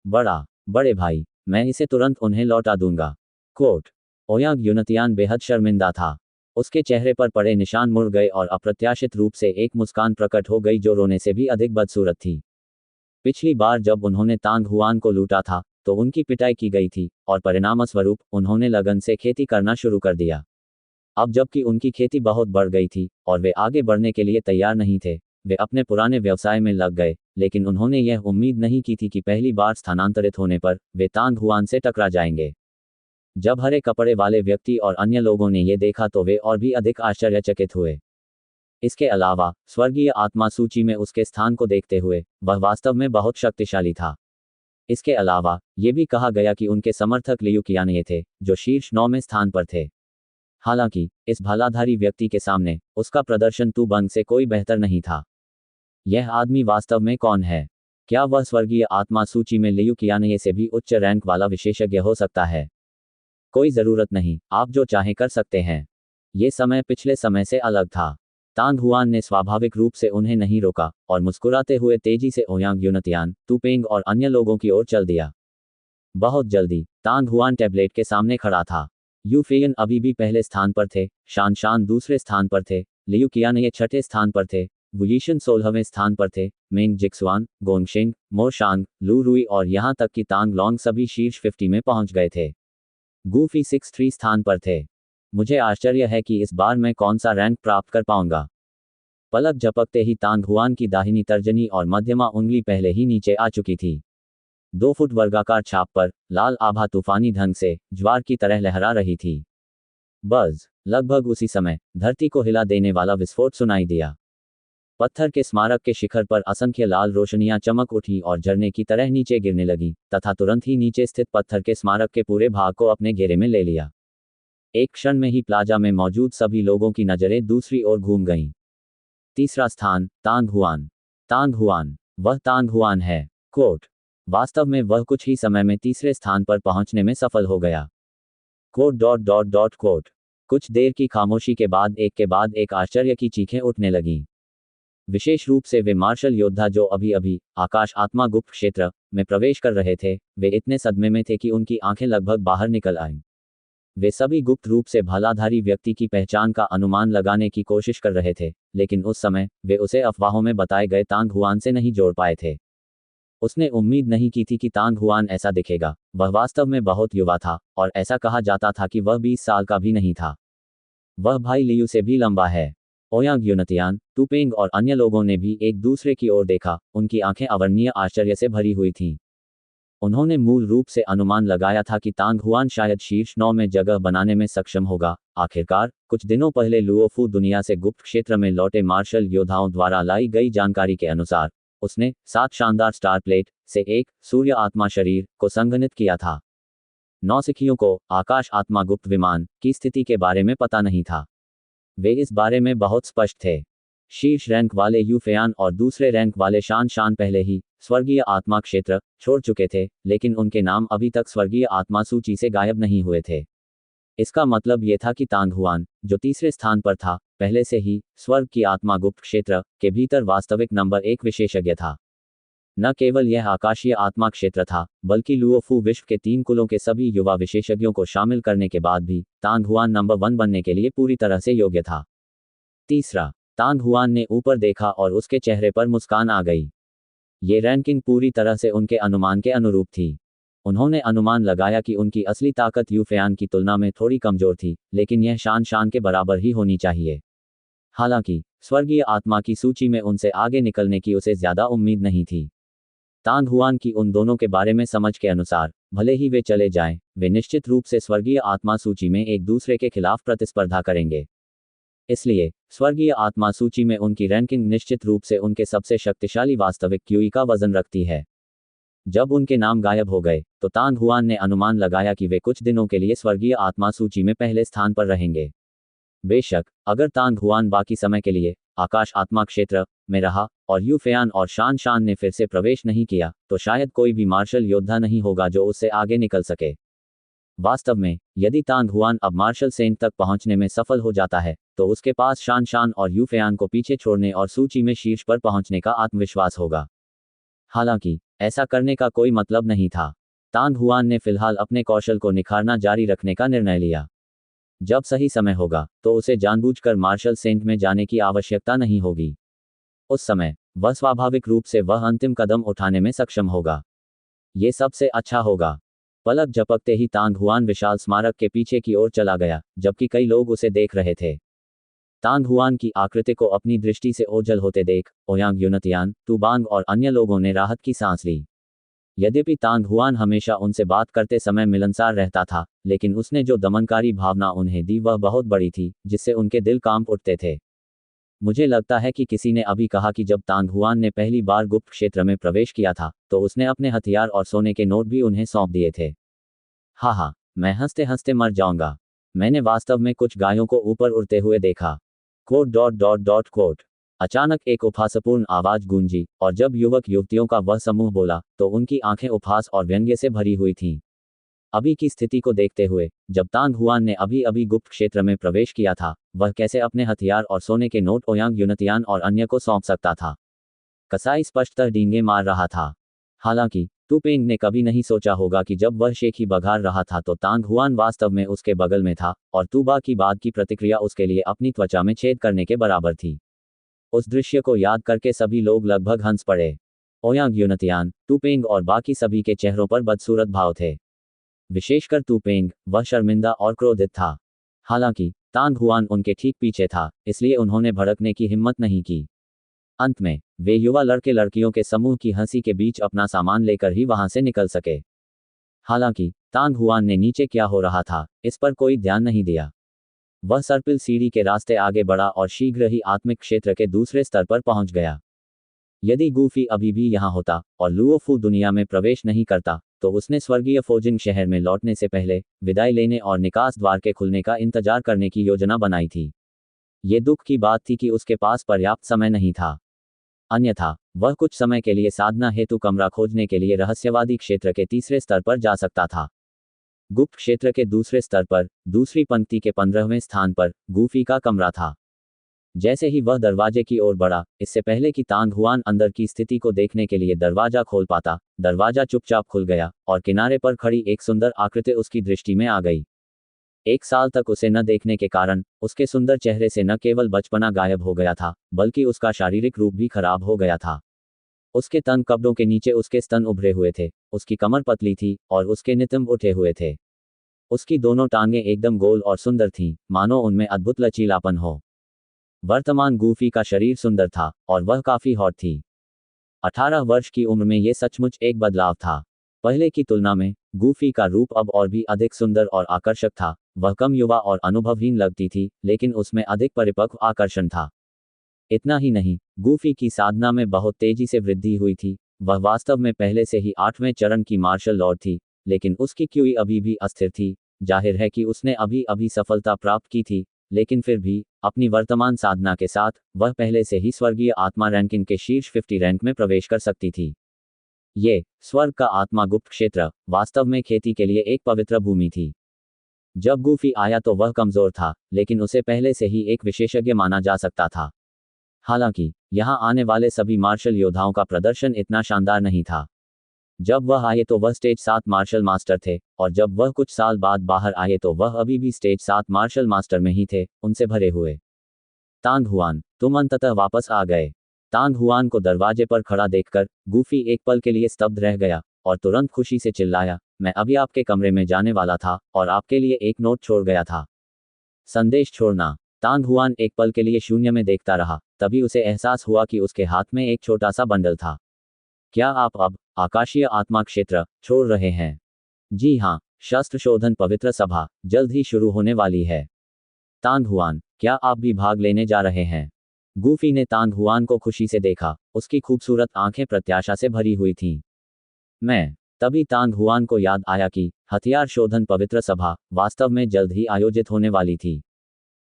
बड़े भाई, मैं इसे तुरंत उन्हें लौटा दूंगा। कोट। ओयांग यूनतियान बेहद शर्मिंदा था। उसके चेहरे पर पड़े निशान मुड़ गए और अप्रत्याशित रूप से एक मुस्कान प्रकट हो गई जो रोने से भी अधिक बदसूरत थी। पिछली बार जब उन्होंने तांग हुआन को लूटा था, तो उनकी पिटाई की गई थी, और परिणामस्वरूप उन्होंने लगन से खेती करना शुरू कर दिया। अब जबकि उनकी खेती बहुत बढ़ गई थी और वे आगे बढ़ने के लिए तैयार नहीं थे, वे अपने पुराने व्यवसाय में लग गए, लेकिन उन्होंने यह उम्मीद नहीं की थी कि पहली बार स्थानांतरित होने पर वे तांग हुआन से टकरा जाएंगे। जब हरे कपड़े वाले व्यक्ति और अन्य लोगों ने ये देखा तो वे और भी अधिक आश्चर्यचकित हुए। इसके अलावा स्वर्गीय आत्मा सूची में उसके स्थान को देखते हुए वह वास्तव में बहुत शक्तिशाली था। इसके अलावा ये भी कहा गया कि उनके समर्थक लियू कियानये थे, जो शीर्ष 9वें स्थान पर थे। हालांकि इस भालाधारी व्यक्ति के सामने उसका प्रदर्शन तुबंग से कोई बेहतर नहीं था। यह आदमी वास्तव में कौन है? क्या वह स्वर्गीय आत्मा सूची में लियू कियानये से भी उच्च रैंक वाला विशेषज्ञ हो सकता है? कोई जरूरत नहीं, आप जो चाहें कर सकते हैं। ये समय पिछले समय से अलग था। तांग हुआन ने स्वाभाविक रूप से उन्हें नहीं रोका और मुस्कुराते हुए तेजी से ओयांग यूनतियान, तुपेंग और अन्य लोगों की ओर चल दिया। बहुत जल्दी तांग हुआन टैबलेट के सामने खड़ा था। यू फेयन अभी भी पहले स्थान पर थे, शान दूसरे स्थान पर थे, लियू कियानये छठे स्थान पर थे, वुयिशन 16वें स्थान पर थे, मेंग जिक्सवान, गोंगशिंग, मो शांग, लू रुई और यहां तक कि तांग लोंग सभी शीर्ष 50 में पहुंच गए थे। गूफी 63 स्थान पर थे। मुझे आश्चर्य है कि इस बार मैं कौन सा रैंक प्राप्त कर पाऊंगा। पलक झपकते ही तांग हुआन की दाहिनी तर्जनी और मध्यमा उंगली पहले ही नीचे आ चुकी थी। 2 फुट वर्गाकार छाप पर लाल आभा तूफानी ढंग से ज्वार की तरह लहरा रही थी। बज़। लगभग उसी समय धरती को हिला देने वाला विस्फोट सुनाई दिया। पत्थर के स्मारक के शिखर पर असंख्य लाल रोशनियां चमक उठी और झरने की तरह नीचे गिरने लगी, तथा तुरंत ही नीचे स्थित पत्थर के स्मारक के पूरे भाग को अपने घेरे में ले लिया। एक क्षण में ही प्लाजा में मौजूद सभी लोगों की नजरें दूसरी ओर घूम गईं। तीसरा स्थान, तांग हुआन। तांग हुआन, वह तांग हुआन है। कोट। वास्तव में वह कुछ ही समय में तीसरे स्थान पर पहुंचने में सफल हो गया। कोट। कुछ देर की खामोशी के बाद एक आश्चर्य की चीखें उठने लगीं। विशेष रूप से वे मार्शल योद्धा जो अभी अभी आकाश आत्मा गुप्त क्षेत्र में प्रवेश कर रहे थे, वे इतने सदमे में थे कि उनकी आंखें लगभग बाहर निकल आईं। वे सभी गुप्त रूप से भालाधारी व्यक्ति की पहचान का अनुमान लगाने की कोशिश कर रहे थे, लेकिन उस समय वे उसे अफवाहों में बताए गए तांग हुआन से नहीं जोड़ पाए थे। उसने उम्मीद नहीं की थी कि तांग हुआन ऐसा दिखेगा। वह वास्तव में बहुत युवा था और ऐसा कहा जाता था कि वह 20 साल का भी नहीं था। वह भाई लियू से भी लंबा है। ओयांग यूनतियान, टूपेंग और अन्य लोगों ने भी एक दूसरे की ओर देखा, उनकी आंखें अवर्णनीय आश्चर्य से भरी हुई थीं। उन्होंने मूल रूप से अनुमान लगाया था कि तांग हुआन शायद शीर्ष 9 में जगह बनाने में सक्षम होगा। आखिरकार, कुछ दिनों पहले लुओफू दुनिया से गुप्त क्षेत्र में लौटे मार्शल योद्धाओं द्वारा लाई गई जानकारी के अनुसार उसने 7 शानदार स्टार प्लेट से एक सूर्य आत्मा शरीर को संघनित किया था। नौसिखियों को आकाश आत्मा गुप्त विमान की स्थिति के बारे में पता नहीं था। वे इस बारे में बहुत स्पष्ट थे। शीर्ष रैंक वाले यूफेयान और दूसरे रैंक वाले शान शान पहले ही स्वर्गीय आत्मा क्षेत्र छोड़ चुके थे, लेकिन उनके नाम अभी तक स्वर्गीय आत्मा सूची से गायब नहीं हुए थे। इसका मतलब ये था कि तांग हुआन, जो तीसरे स्थान पर था, पहले से ही स्वर्ग की आत्मा गुप्त क्षेत्र के भीतर वास्तविक नंबर 1 विशेषज्ञ था। न केवल यह आकाशीय आत्मा क्षेत्र था, बल्कि लुओफू विश्व के 3 कुलों के सभी युवा विशेषज्ञों को शामिल करने के बाद भी तांग हुआन नंबर 1 बनने के लिए पूरी तरह से योग्य था। तीसरा, तांग हुआन ने ऊपर देखा और उसके चेहरे पर मुस्कान आ गई। ये रैंकिंग पूरी तरह से उनके अनुमान के अनुरूप थी। उन्होंने अनुमान लगाया कि उनकी असली ताकत यूफेयान की तुलना में थोड़ी कमजोर थी, लेकिन यह शान शान के बराबर ही होनी चाहिए। हालांकि स्वर्गीय आत्मा की सूची में उनसे आगे निकलने की उसे ज्यादा उम्मीद नहीं थी। तांग हुआन की उन दोनों के बारे में समझ के अनुसार, भले ही वे चले जाएं, वे निश्चित रूप से स्वर्गीय आत्मा सूची में एक दूसरे के खिलाफ प्रतिस्पर्धा करेंगे। इसलिए स्वर्गीय आत्मा सूची में उनकी रैंकिंग निश्चित रूप से उनके सबसे शक्तिशाली वास्तविक क्यूई का वजन रखती है। जब उनके नाम गायब हो गए, तो तांग हुआन ने अनुमान लगाया कि वे कुछ दिनों के लिए स्वर्गीय आत्मा सूची में पहले स्थान पर रहेंगे। बेशक, अगर तांग हुआन बाकी समय के लिए आकाश आत्मा क्षेत्र में रहा और यूफेयान और शान शान ने फिर से प्रवेश नहीं किया, तो शायद कोई भी मार्शल योद्धा नहीं होगा जो उससे आगे निकल सके। वास्तव में, यदि तांग हुआन अब मार्शल सेंट तक पहुंचने में सफल हो जाता है, तो उसके पास शान शान और यूफेयान को पीछे छोड़ने और सूची में शीर्ष पर पहुंचने का आत्मविश्वास होगा। हालांकि ऐसा करने का कोई मतलब नहीं था। तांग हुआन ने फिलहाल अपने कौशल को निखारना जारी रखने का निर्णय लिया। जब सही समय होगा, तो उसे जानबूझकर मार्शल सेंट में जाने की आवश्यकता नहीं होगी। उस समय वह स्वाभाविक रूप से वह अंतिम कदम उठाने में सक्षम होगा। ये सबसे अच्छा होगा। पलक झपकते ही तांग हुआन विशाल स्मारक के पीछे की ओर चला गया, जबकि कई लोग उसे देख रहे थे। तांग हुआन की आकृति को अपनी दृष्टि से ओझल होते देख ओयांग यूनतियान, टूबांग और अन्य लोगों ने राहत की सांस ली। यद्यपि तांग हुआन हमेशा उनसे बात करते समय मिलनसार रहता था, लेकिन उसने जो दमनकारी भावना उन्हें दी वह बहुत बड़ी थी, जिससे उनके दिल कांप उठते थे। मुझे लगता है कि किसी ने अभी कहा कि जब तांग हुआन ने पहली बार गुप्त क्षेत्र में प्रवेश किया था, तो उसने अपने हथियार और सोने के नोट भी उन्हें सौंप दिए थे। हाँ, मैं हंसते हंसते मर जाऊंगा। मैंने वास्तव में कुछ गायों को ऊपर उड़ते हुए देखा। कोट। अचानक एक उपहासपूर्ण आवाज गूंजी, और जब युवक युवतियों का वह समूह बोला, तो उनकी आंखें उपहास और व्यंग्य से भरी हुई थीं। अभी की स्थिति को देखते हुए, जब तांग हुआन ने अभी अभी गुप्त क्षेत्र में प्रवेश किया था, वह कैसे अपने हथियार और सोने के नोट ओयांग यूनतियान और अन्य को सौंप सकता था? कसाई स्पष्टतः डींगे मार रहा था। हालांकि टूपेंग ने कभी नहीं सोचा होगा कि जब वह शेखी बघार रहा था तो तांग हुआन वास्तव में उसके बगल में था, और तूबा की बाद की प्रतिक्रिया उसके लिए अपनी त्वचा में छेद करने के बराबर थी। उस दृश्य को याद करके सभी लोग लगभग हंस पड़े। ओयांग यूनतियान, टूपेंग और बाकी सभी के चेहरों पर बदसूरत भाव थे। विशेषकर टूपेंग, वह शर्मिंदा और क्रोधित था। हालांकि तांग हुआन उनके ठीक पीछे था, इसलिए उन्होंने भड़कने की हिम्मत नहीं की। अंत में वे युवा लड़के लड़कियों के समूह की हंसी के बीच अपना सामान लेकर ही वहां से निकल सके। हालांकि तांग हुआन ने नीचे क्या हो रहा था, इस पर कोई ध्यान नहीं दिया। वह सर्पिल सीढ़ी के रास्ते आगे बढ़ा और शीघ्र ही आत्मिक क्षेत्र के दूसरे स्तर पर पहुंच गया। यदि गूफी अभी भी यहां होता और लुओफू दुनिया में प्रवेश नहीं करता, तो उसने स्वर्गीय फोजिंग शहर में लौटने से पहले विदाई लेने और निकास द्वार के खुलने का इंतजार करने की योजना बनाई थी। ये दुख की बात थी कि उसके पास पर्याप्त समय नहीं था। अन्यथा वह कुछ समय के लिए साधना हेतु कमरा खोजने के लिए रहस्यवादी क्षेत्र के तीसरे स्तर पर जा सकता था। गुप्त क्षेत्र के दूसरे स्तर पर, दूसरी पंक्ति के 15वें स्थान पर, गूफी का कमरा था। जैसे ही वह दरवाजे की ओर बढ़ा, इससे पहले कि तांग हुआन अंदर की स्थिति को देखने के लिए दरवाजा खोल पाता, दरवाजा चुपचाप खुल गया, और किनारे पर खड़ी एक सुंदर आकृति उसकी दृष्टि में आ गई। 1 साल तक उसे न देखने के कारण उसके सुंदर चेहरे से न केवल बचपना गायब हो गया था, बल्कि उसका शारीरिक रूप भी खराब हो गया था। उसके तन कपड़ों के नीचे उसके स्तन उभरे हुए थे, उसकी कमर पतली थी और उसके नितंब उठे हुए थे। उसकी दोनों टांगें एकदम गोल और सुंदर थीं, मानो उनमें अद्भुत लचीलापन हो। वर्तमान गूफी का शरीर सुंदर था और वह काफी हॉट थी। 18 वर्ष की उम्र में ये सचमुच एक बदलाव था। पहले की तुलना में गूफी का रूप अब और भी अधिक सुंदर और आकर्षक था। वह कम युवा और अनुभवहीन लगती थी, लेकिन उसमें अधिक परिपक्व आकर्षण था। इतना ही नहीं, गूफी की साधना में बहुत तेजी से वृद्धि हुई थी। वह वास्तव में पहले से ही 8वें चरण की मार्शल लॉर्ड थी, लेकिन उसकी क्यूई अभी भी अस्थिर थी। जाहिर है कि उसने अभी अभी सफलता प्राप्त की थी, लेकिन फिर भी अपनी वर्तमान साधना के साथ वह पहले से ही स्वर्गीय आत्मा रैंकिंग के शीर्ष 50 रैंक में प्रवेश कर सकती थी। ये स्वर्ग का आत्मा गुप्त क्षेत्र वास्तव में खेती के लिए एक पवित्र भूमि थी। जब गूफी आया तो वह कमजोर था, लेकिन उसे पहले से ही एक विशेषज्ञ माना जा सकता था। हालांकि यहां आने वाले सभी मार्शल योद्धाओं का प्रदर्शन इतना शानदार नहीं था। जब वह आए तो वह स्टेज 7 मार्शल मास्टर थे, और जब वह कुछ साल बाद बाहर आए तो वह अभी भी स्टेज 7 मार्शल मास्टर में ही थे, उनसे भरे हुए। तांग हुआन, तुम अंततः वापस आ गए। तांग हुआन को दरवाजे पर खड़ा देखकर गूफी एक पल के लिए स्तब्ध रह गया और तुरंत खुशी से चिल्लाया, मैं अभी आपके कमरे में जाने वाला था और आपके लिए एक नोट छोड़ गया था। संदेश छोड़ना। तांग हुआन एक पल के लिए शून्य में देखता रहा, तभी उसे एहसास हुआ कि उसके हाथ में एक छोटा सा बंडल था। क्या आप अब आकाशीय आत्मा क्षेत्र छोड़ रहे हैं? जी हाँ, शस्त्र शोधन पवित्र सभा जल्द ही शुरू होने वाली है। तांग हुआन, क्या आप भी भाग लेने जा रहे हैं? गूफी ने तांग हुआन को खुशी से देखा, उसकी खूबसूरत आंखें प्रत्याशा से भरी हुई थीं। मैं तभी तांग हुआन को याद आया कि हथियार शोधन पवित्र सभा वास्तव में जल्द ही आयोजित होने वाली थी।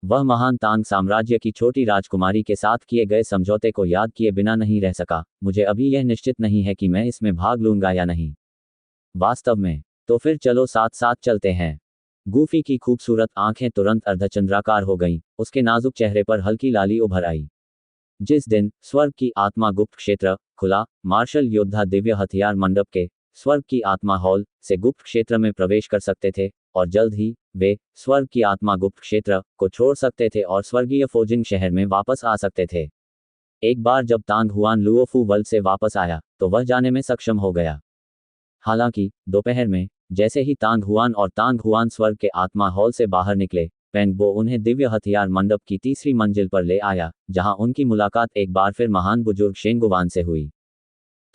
वह महान तांग साम्राज्य की छोटी राजकुमारी के साथ किए गए समझौते को याद किए बिना नहीं रह सका। मुझे अभी यह निश्चित नहीं है कि मैं इसमें भाग लूंगा या नहीं। वास्तव में, तो फिर चलो साथ साथ चलते हैं। गूफी की खूबसूरत आंखें तुरंत अर्धचंद्राकार हो गईं, उसके नाजुक चेहरे पर हल्की लाली उभर आई। जिस दिन स्वर्ग की आत्मा गुप्त क्षेत्र खुला, मार्शल योद्धा दिव्य हथियार मंडप के स्वर्ग की आत्मा हॉल से गुप्त क्षेत्र में प्रवेश कर सकते थे, और जल्द ही वे स्वर्ग की आत्मा गुप्त क्षेत्र को छोड़ सकते थे और स्वर्गीय फोजिंग शहर में वापस आ सकते थे। एक बार जब तांग हुआन लुओफू वर्ल्ड से वापस आया तो वह जाने में सक्षम हो गया। हालांकि दोपहर में जैसे ही तांग हुआन और तांग हुआन स्वर्ग के आत्मा हॉल से बाहर निकले, पेंगबो उन्हें दिव्य हथियार मंडप की तीसरी मंजिल पर ले आया, जहां उनकी मुलाकात एक बार फिर महान बुजुर्ग शेंगुवान से हुई।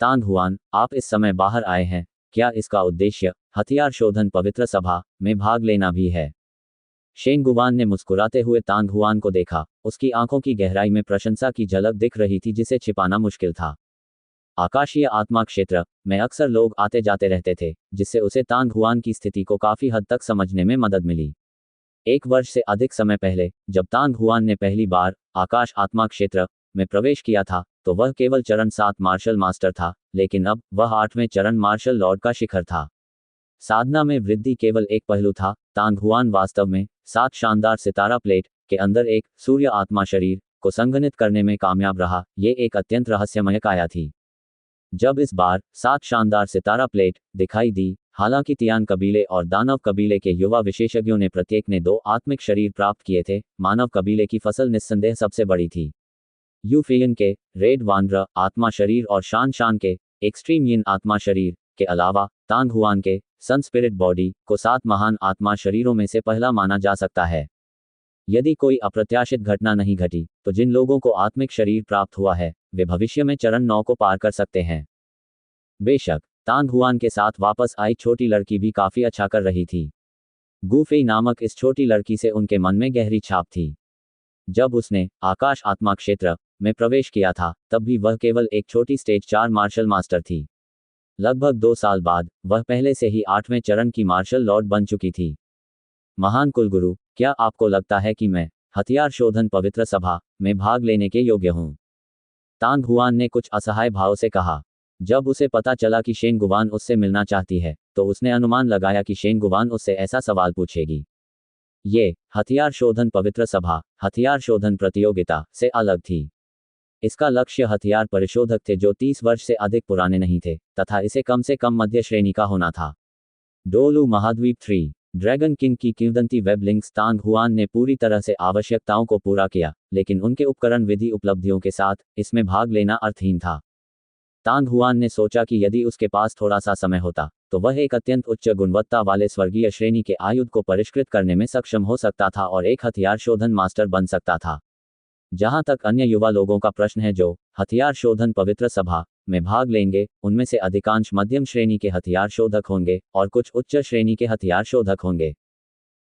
तांग हुआन, आप इस समय बाहर आए हैं, क्या इसका उद्देश्य हथियार शोधन पवित्र सभा में भाग लेना भी है? शेंगुवान ने मुस्कुराते हुए तांग हुआन को देखा, उसकी आंखों की गहराई में प्रशंसा की झलक दिख रही थी जिसे छिपाना मुश्किल था। आकाशीय आत्मा क्षेत्र में अक्सर लोग आते जाते रहते थे, जिससे उसे तांग हुआन की स्थिति को काफी हद तक समझने में मदद मिली। 1 वर्ष से अधिक समय पहले जब तांग हुआन ने पहली बार आकाश आत्मा क्षेत्र में प्रवेश किया था तो वह केवल चरण 7 मार्शल मास्टर था, लेकिन अब वह 8वें चरण मार्शल लॉर्ड का शिखर था। साधना में वृद्धि केवल एक पहलू था, तांग हुआन वास्तव में 7 शानदार सितारा प्लेट के अंदर एक सूर्य आत्मा शरीर को संघनित करने में कामयाब रहा। ये एक अत्यंत रहस्यमय काया थी। जब इस बार 7 शानदार सितारा प्लेट दिखाई दी, हालांकि तियान कबीले और दानव कबीले के युवा विशेषज्ञों ने प्रत्येक ने 2 आत्मिक शरीर प्राप्त किए थे, मानव कबीले की फसल निस्संदेह सबसे बड़ी थी। यूफेयन के रेड वांडर आत्मा शरीर और शान शान के एक्सट्रीम यिन आत्मा शरीर के अलावा तांग हुआन के सन स्पिरिट बॉडी को 7 महान आत्मा शरीरों में से पहला माना जा सकता है। यदि कोई अप्रत्याशित घटना नहीं घटी तो जिन लोगों को आत्मिक शरीर प्राप्त हुआ है वे भविष्य में चरण 9 को पार कर सकते हैं। बेशक तांग हुआन के साथ वापस आई छोटी लड़की भी काफी अच्छा कर रही थी। गूफेई नामक इस छोटी लड़की से उनके मन में गहरी छाप थी। जब उसने आकाश आत्मा क्षेत्र में प्रवेश किया था तब भी वह केवल एक छोटी स्टेज 4 मार्शल मास्टर थी। लगभग 2 साल बाद वह पहले से ही 8वें चरण की मार्शल लॉर्ड बन चुकी थी। महान कुलगुरु, क्या आपको लगता है कि मैं हथियार शोधन पवित्र सभा में भाग लेने के योग्य हूं? तांग हुआन ने कुछ असहाय भाव से कहा। जब उसे पता चला कि शेंगुवान उससे मिलना चाहती है तो उसने अनुमान लगाया कि शेंगुवान उससे ऐसा सवाल पूछेगी। ये हथियार शोधन पवित्र सभा हथियार शोधन प्रतियोगिता से अलग थी। इसका लक्ष्य हथियार परिशोधक थे जो 30 वर्ष से अधिक पुराने नहीं थे, तथा इसे कम से कम मध्य श्रेणी का होना था। डोलू महाद्वीप 3 ड्रैगन किंग की किंवदंती वेबलिंग्स तांग हुआन ने पूरी तरह से आवश्यकताओं को पूरा किया, लेकिन उनके उपकरण विधि उपलब्धियों के साथ इसमें भाग लेना अर्थहीन था। तांग हुआन ने सोचा कि यदि उसके पास थोड़ा सा समय होता तो वह एक अत्यंत उच्च गुणवत्ता वाले स्वर्गीय श्रेणी के आयुध को परिष्कृत करने में सक्षम हो सकता था और एक हथियार शोधन मास्टर बन सकता था। जहां तक अन्य युवा लोगों का प्रश्न है जो हथियार शोधन पवित्र सभा में भाग लेंगे, उनमें से अधिकांश मध्यम श्रेणी के हथियार शोधक होंगे और कुछ उच्च श्रेणी के हथियार शोधक होंगे।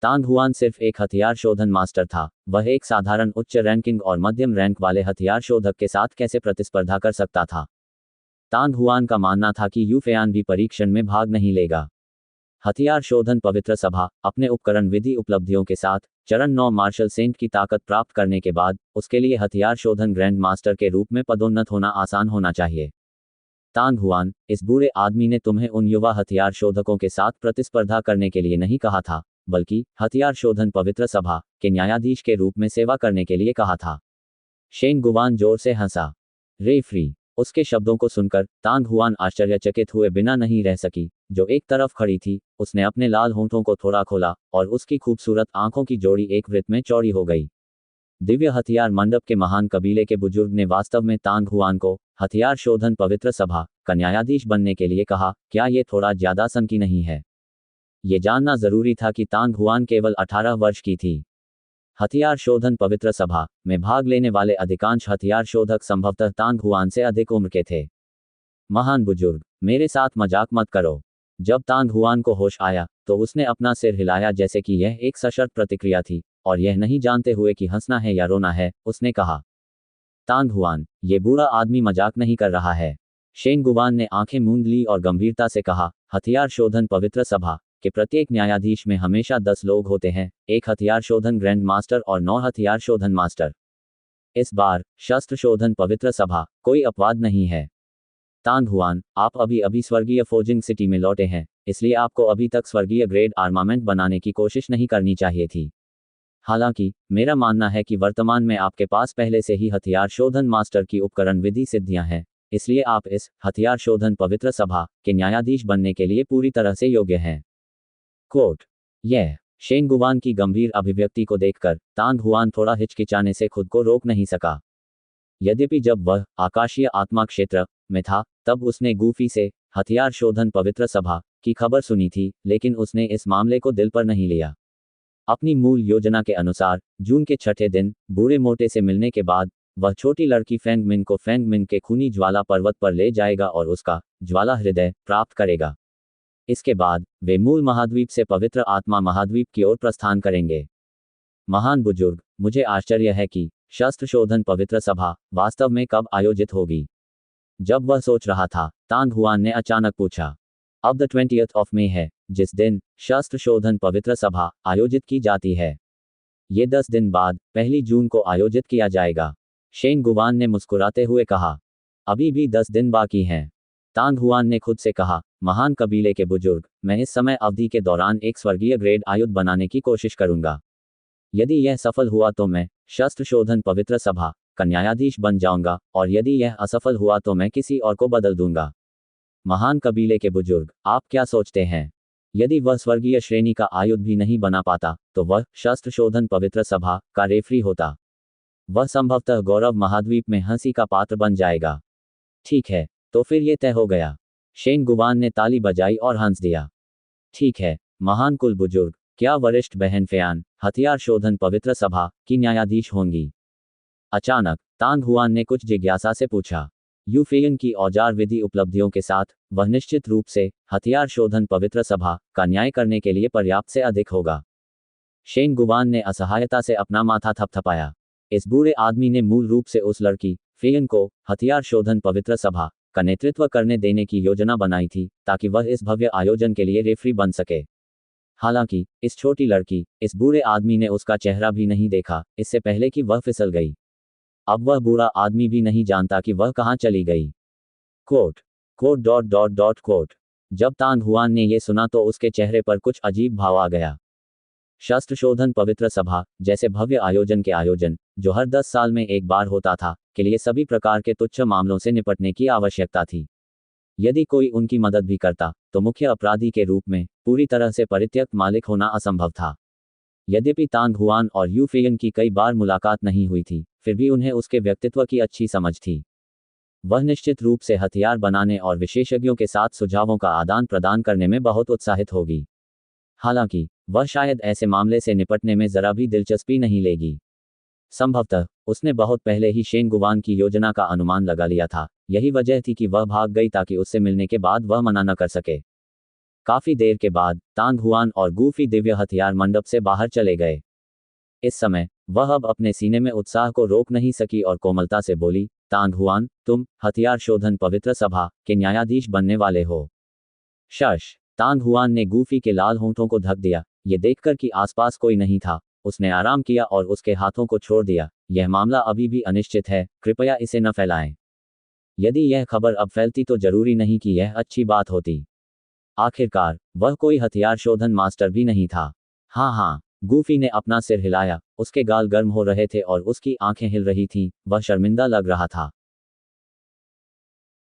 तांग हुआन सिर्फ एक हथियार शोधन मास्टर था, वह एक साधारण उच्च रैंकिंग और मध्यम रैंक वाले हथियार शोधक के साथ कैसे प्रतिस्पर्धा कर सकता था। तांग हुआन का मानना था कि यू फेयान भी परीक्षण में भाग नहीं लेगा। हथियार शोधन पवित्र सभा अपने उपकरण विधि उपलब्धियों के साथ चरण 9 मार्शल सेंट की ताकत प्राप्त करने के बाद उसके लिए हथियार शोधन ग्रैंड मास्टर के रूप में पदोन्नत होना आसान होना चाहिए। तांग हुआन, इस बूढ़े आदमी ने तुम्हें उन युवा हथियार शोधकों के साथ प्रतिस्पर्धा करने के लिए नहीं कहा था, बल्कि हथियार शोधन पवित्र सभा के न्यायाधीश के रूप में सेवा करने के लिए कहा था। शेन गुवान जोर से हंसा। रेफरी, उसके शब्दों को सुनकर तांग हुआन आश्चर्यचकित हुए बिना नहीं रह सकी, जो एक तरफ खड़ी थी। उसने अपने लाल होंठों को थोड़ा खोला और उसकी खूबसूरत आंखों की जोड़ी एक वृत्त में चौड़ी हो गई। दिव्य हथियार मंडप के महान कबीले के बुजुर्ग ने वास्तव में तांग हुआन को हथियार शोधन पवित्र सभा का न्यायाधीश बनने के लिए कहा। क्या ये थोड़ा ज्यादा सनकी नहीं है? ये जानना जरूरी था कि तांग हुआन केवल 18 वर्ष की थी। हथियार शोधन पवित्र सभा में भाग लेने वाले अधिकांश हथियार शोधक संभवतः तांग हुआन से अधिक उम्र के थे। महान बुजुर्ग, मेरे साथ मजाक मत करो। जब तांग हुआन को होश आया तो उसने अपना सिर हिलाया जैसे कि यह एक सशर्त प्रतिक्रिया थी, और यह नहीं जानते हुए कि हंसना है या रोना है, उसने कहा। तांग हुआन, ये बूढ़ा आदमी मजाक नहीं कर रहा है। शेन गुवान ने आंखें मूंद ली और गंभीरता से कहा, हथियार शोधन पवित्र सभा के प्रत्येक न्यायाधीश में हमेशा 10 लोग होते हैं, एक हथियार शोधन ग्रैंड मास्टर और 9 हथियार शोधन मास्टर। इस बार शस्त्र शोधन पवित्र सभा कोई अपवाद नहीं है। तांग हुआन, आप अभी अभी स्वर्गीय फोजिंग सिटी में लौटे हैं, इसलिए आपको अभी तक स्वर्गीय ग्रेड आर्मामेंट बनाने की कोशिश नहीं करनी चाहिए थी। हालांकि मेरा मानना है कि वर्तमान में आपके पास पहले से ही हथियार शोधन मास्टर की उपकरण विधि सिद्धियां हैं, इसलिए आप इस हथियार शोधन पवित्र सभा के न्यायाधीश बनने के लिए पूरी तरह से योग्य हैं। कोट। यह शेन गुवान की गंभीर अभिव्यक्ति को देखकर तांग हुआन थोड़ा हिचकिचाने से खुद को रोक नहीं सका। यद्यपि जब वह आकाशीय आत्मा क्षेत्र में था तब उसने गूफी से हथियार शोधन पवित्र सभा की खबर सुनी थी, लेकिन उसने इस मामले को दिल पर नहीं लिया। अपनी मूल योजना के अनुसार जून के 6ठे दिन बूढ़े मोटे से मिलने के बाद वह छोटी लड़की फेंग मिन को फेंग मिन के खूनी ज्वाला पर्वत पर ले जाएगा और उसका ज्वाला हृदय प्राप्त करेगा। इसके बाद वे मूल महाद्वीप से पवित्र आत्मा महाद्वीप की ओर प्रस्थान करेंगे। महान बुजुर्ग, मुझे आश्चर्य है कि शस्त्र शोधन पवित्र सभा वास्तव में कब आयोजित होगी। जब वह सोच रहा था, तांग हुआन ने अचानक पूछा। अब द 20th of May है, जिस दिन शस्त्र शोधन पवित्र सभा आयोजित की जाती है। ये 10 दिन बाद 1 जून को आयोजित किया जाएगा। शेन गुवान ने मुस्कुराते हुए कहा। अभी भी 10 दिन बाकी हैं। तांग हुआन ने खुद से कहा, महान कबीले के बुजुर्ग, मैं इस समय अवधि के दौरान एक स्वर्गीय ग्रेड आयुध बनाने की कोशिश करूंगा। यदि यह सफल हुआ तो मैं शस्त्र शोधन पवित्र सभा का न्यायाधीश बन जाऊंगा, और यदि यह असफल हुआ तो मैं किसी और को बदल दूंगा। महान कबीले के बुजुर्ग, आप क्या सोचते हैं? यदि वह स्वर्गीय श्रेणी का आयुध भी नहीं बना पाता तो वह शस्त्र शोधन पवित्र सभा का रेफरी होता। वह संभवतः गौरव महाद्वीप में हंसी का पात्र बन जाएगा। ठीक है, तो फिर ये तय हो गया। शेन गुवान ने ताली बजाई और हंस दिया। ठीक है, महान कुल बुजुर्ग, क्या वरिष्ठ बहन फेयान हथियार शोधन पवित्र सभा की न्यायाधीश होंगी? अचानक तांग हुआन ने कुछ जिज्ञासा से पूछा। यू फेयन की औजार विधि उपलब्धियों के साथ वह निश्चित रूप से हथियार शोधन पवित्र सभा का न्याय करने के लिए पर्याप्त से अधिक होगा। शेन गुवान ने असहायता से अपना माथा थपथपाया। इस बूढ़े आदमी ने मूल रूप से उस लड़की फेयन को हथियार शोधन पवित्र सभा का नेतृत्व करने देने की योजना बनाई थी ताकि वह इस भव्य आयोजन के लिए रेफरी बन सके। हालांकि इस छोटी लड़की, इस बूढ़े आदमी ने उसका चेहरा भी नहीं देखा इससे पहले कि वह फिसल गई। अब वह बूढ़ा आदमी भी नहीं जानता कि वह कहां चली गई। Quote quote dot dot dot quote. जब तांग हुआन ने यह सुना तो उसके चेहरे पर कुछ अजीब भाव आ गया। शस्त्र शोधन पवित्र सभा जैसे भव्य आयोजन के आयोजन, जो हर 10 साल में एक बार होता था, के लिए सभी प्रकार के तुच्छ मामलों से निपटने की आवश्यकता थी। यदि कोई उनकी मदद भी करता तो मुख्य अपराधी के रूप में पूरी तरह से परित्यक्त मालिक होना असंभव था। यद्यपि तांग हुआन और यू फेयन की कई बार मुलाकात नहीं हुई थी, फिर भी उन्हें उसके व्यक्तित्व की अच्छी समझ थी। वह निश्चित रूप से हथियार बनाने और विशेषज्ञों के साथ सुझावों का आदान प्रदान करने में बहुत उत्साहित होगी। हालांकि वह शायद ऐसे मामले से निपटने में जरा भी दिलचस्पी नहीं लेगी। संभवतः उसने बहुत पहले ही शेन गुवान की योजना का अनुमान लगा लिया था। यही वजह थी कि वह भाग गई ताकि उससे मिलने के बाद वह मना न कर सके। काफी देर के बाद तांग हुआन और गूफी दिव्य हथियार मंडप से बाहर चले गए। इस समय वह अब अपने सीने में उत्साह को रोक नहीं सकी और कोमलता से बोली, तांग हुआन, तुम हथियार शोधन पवित्र सभा के न्यायाधीश बनने वाले हो। शश। तांग हुआन ने गूफी के लाल होंठों को ढक दिया। ये देखकर कि आसपास कोई नहीं था, उसने आराम किया और उसके हाथों को छोड़ दिया। यह मामला अभी भी अनिश्चित है, कृपया इसे न फैलाएं। यदि यह खबर अब फैलती तो जरूरी नहीं कि यह अच्छी बात होती। आखिरकार वह कोई हथियार शोधन मास्टर भी नहीं था। हाँ हाँ, गूफी ने अपना सिर हिलाया। उसके गाल गर्म हो रहे थे और उसकी आंखें हिल रही थीं। वह शर्मिंदा लग रहा था।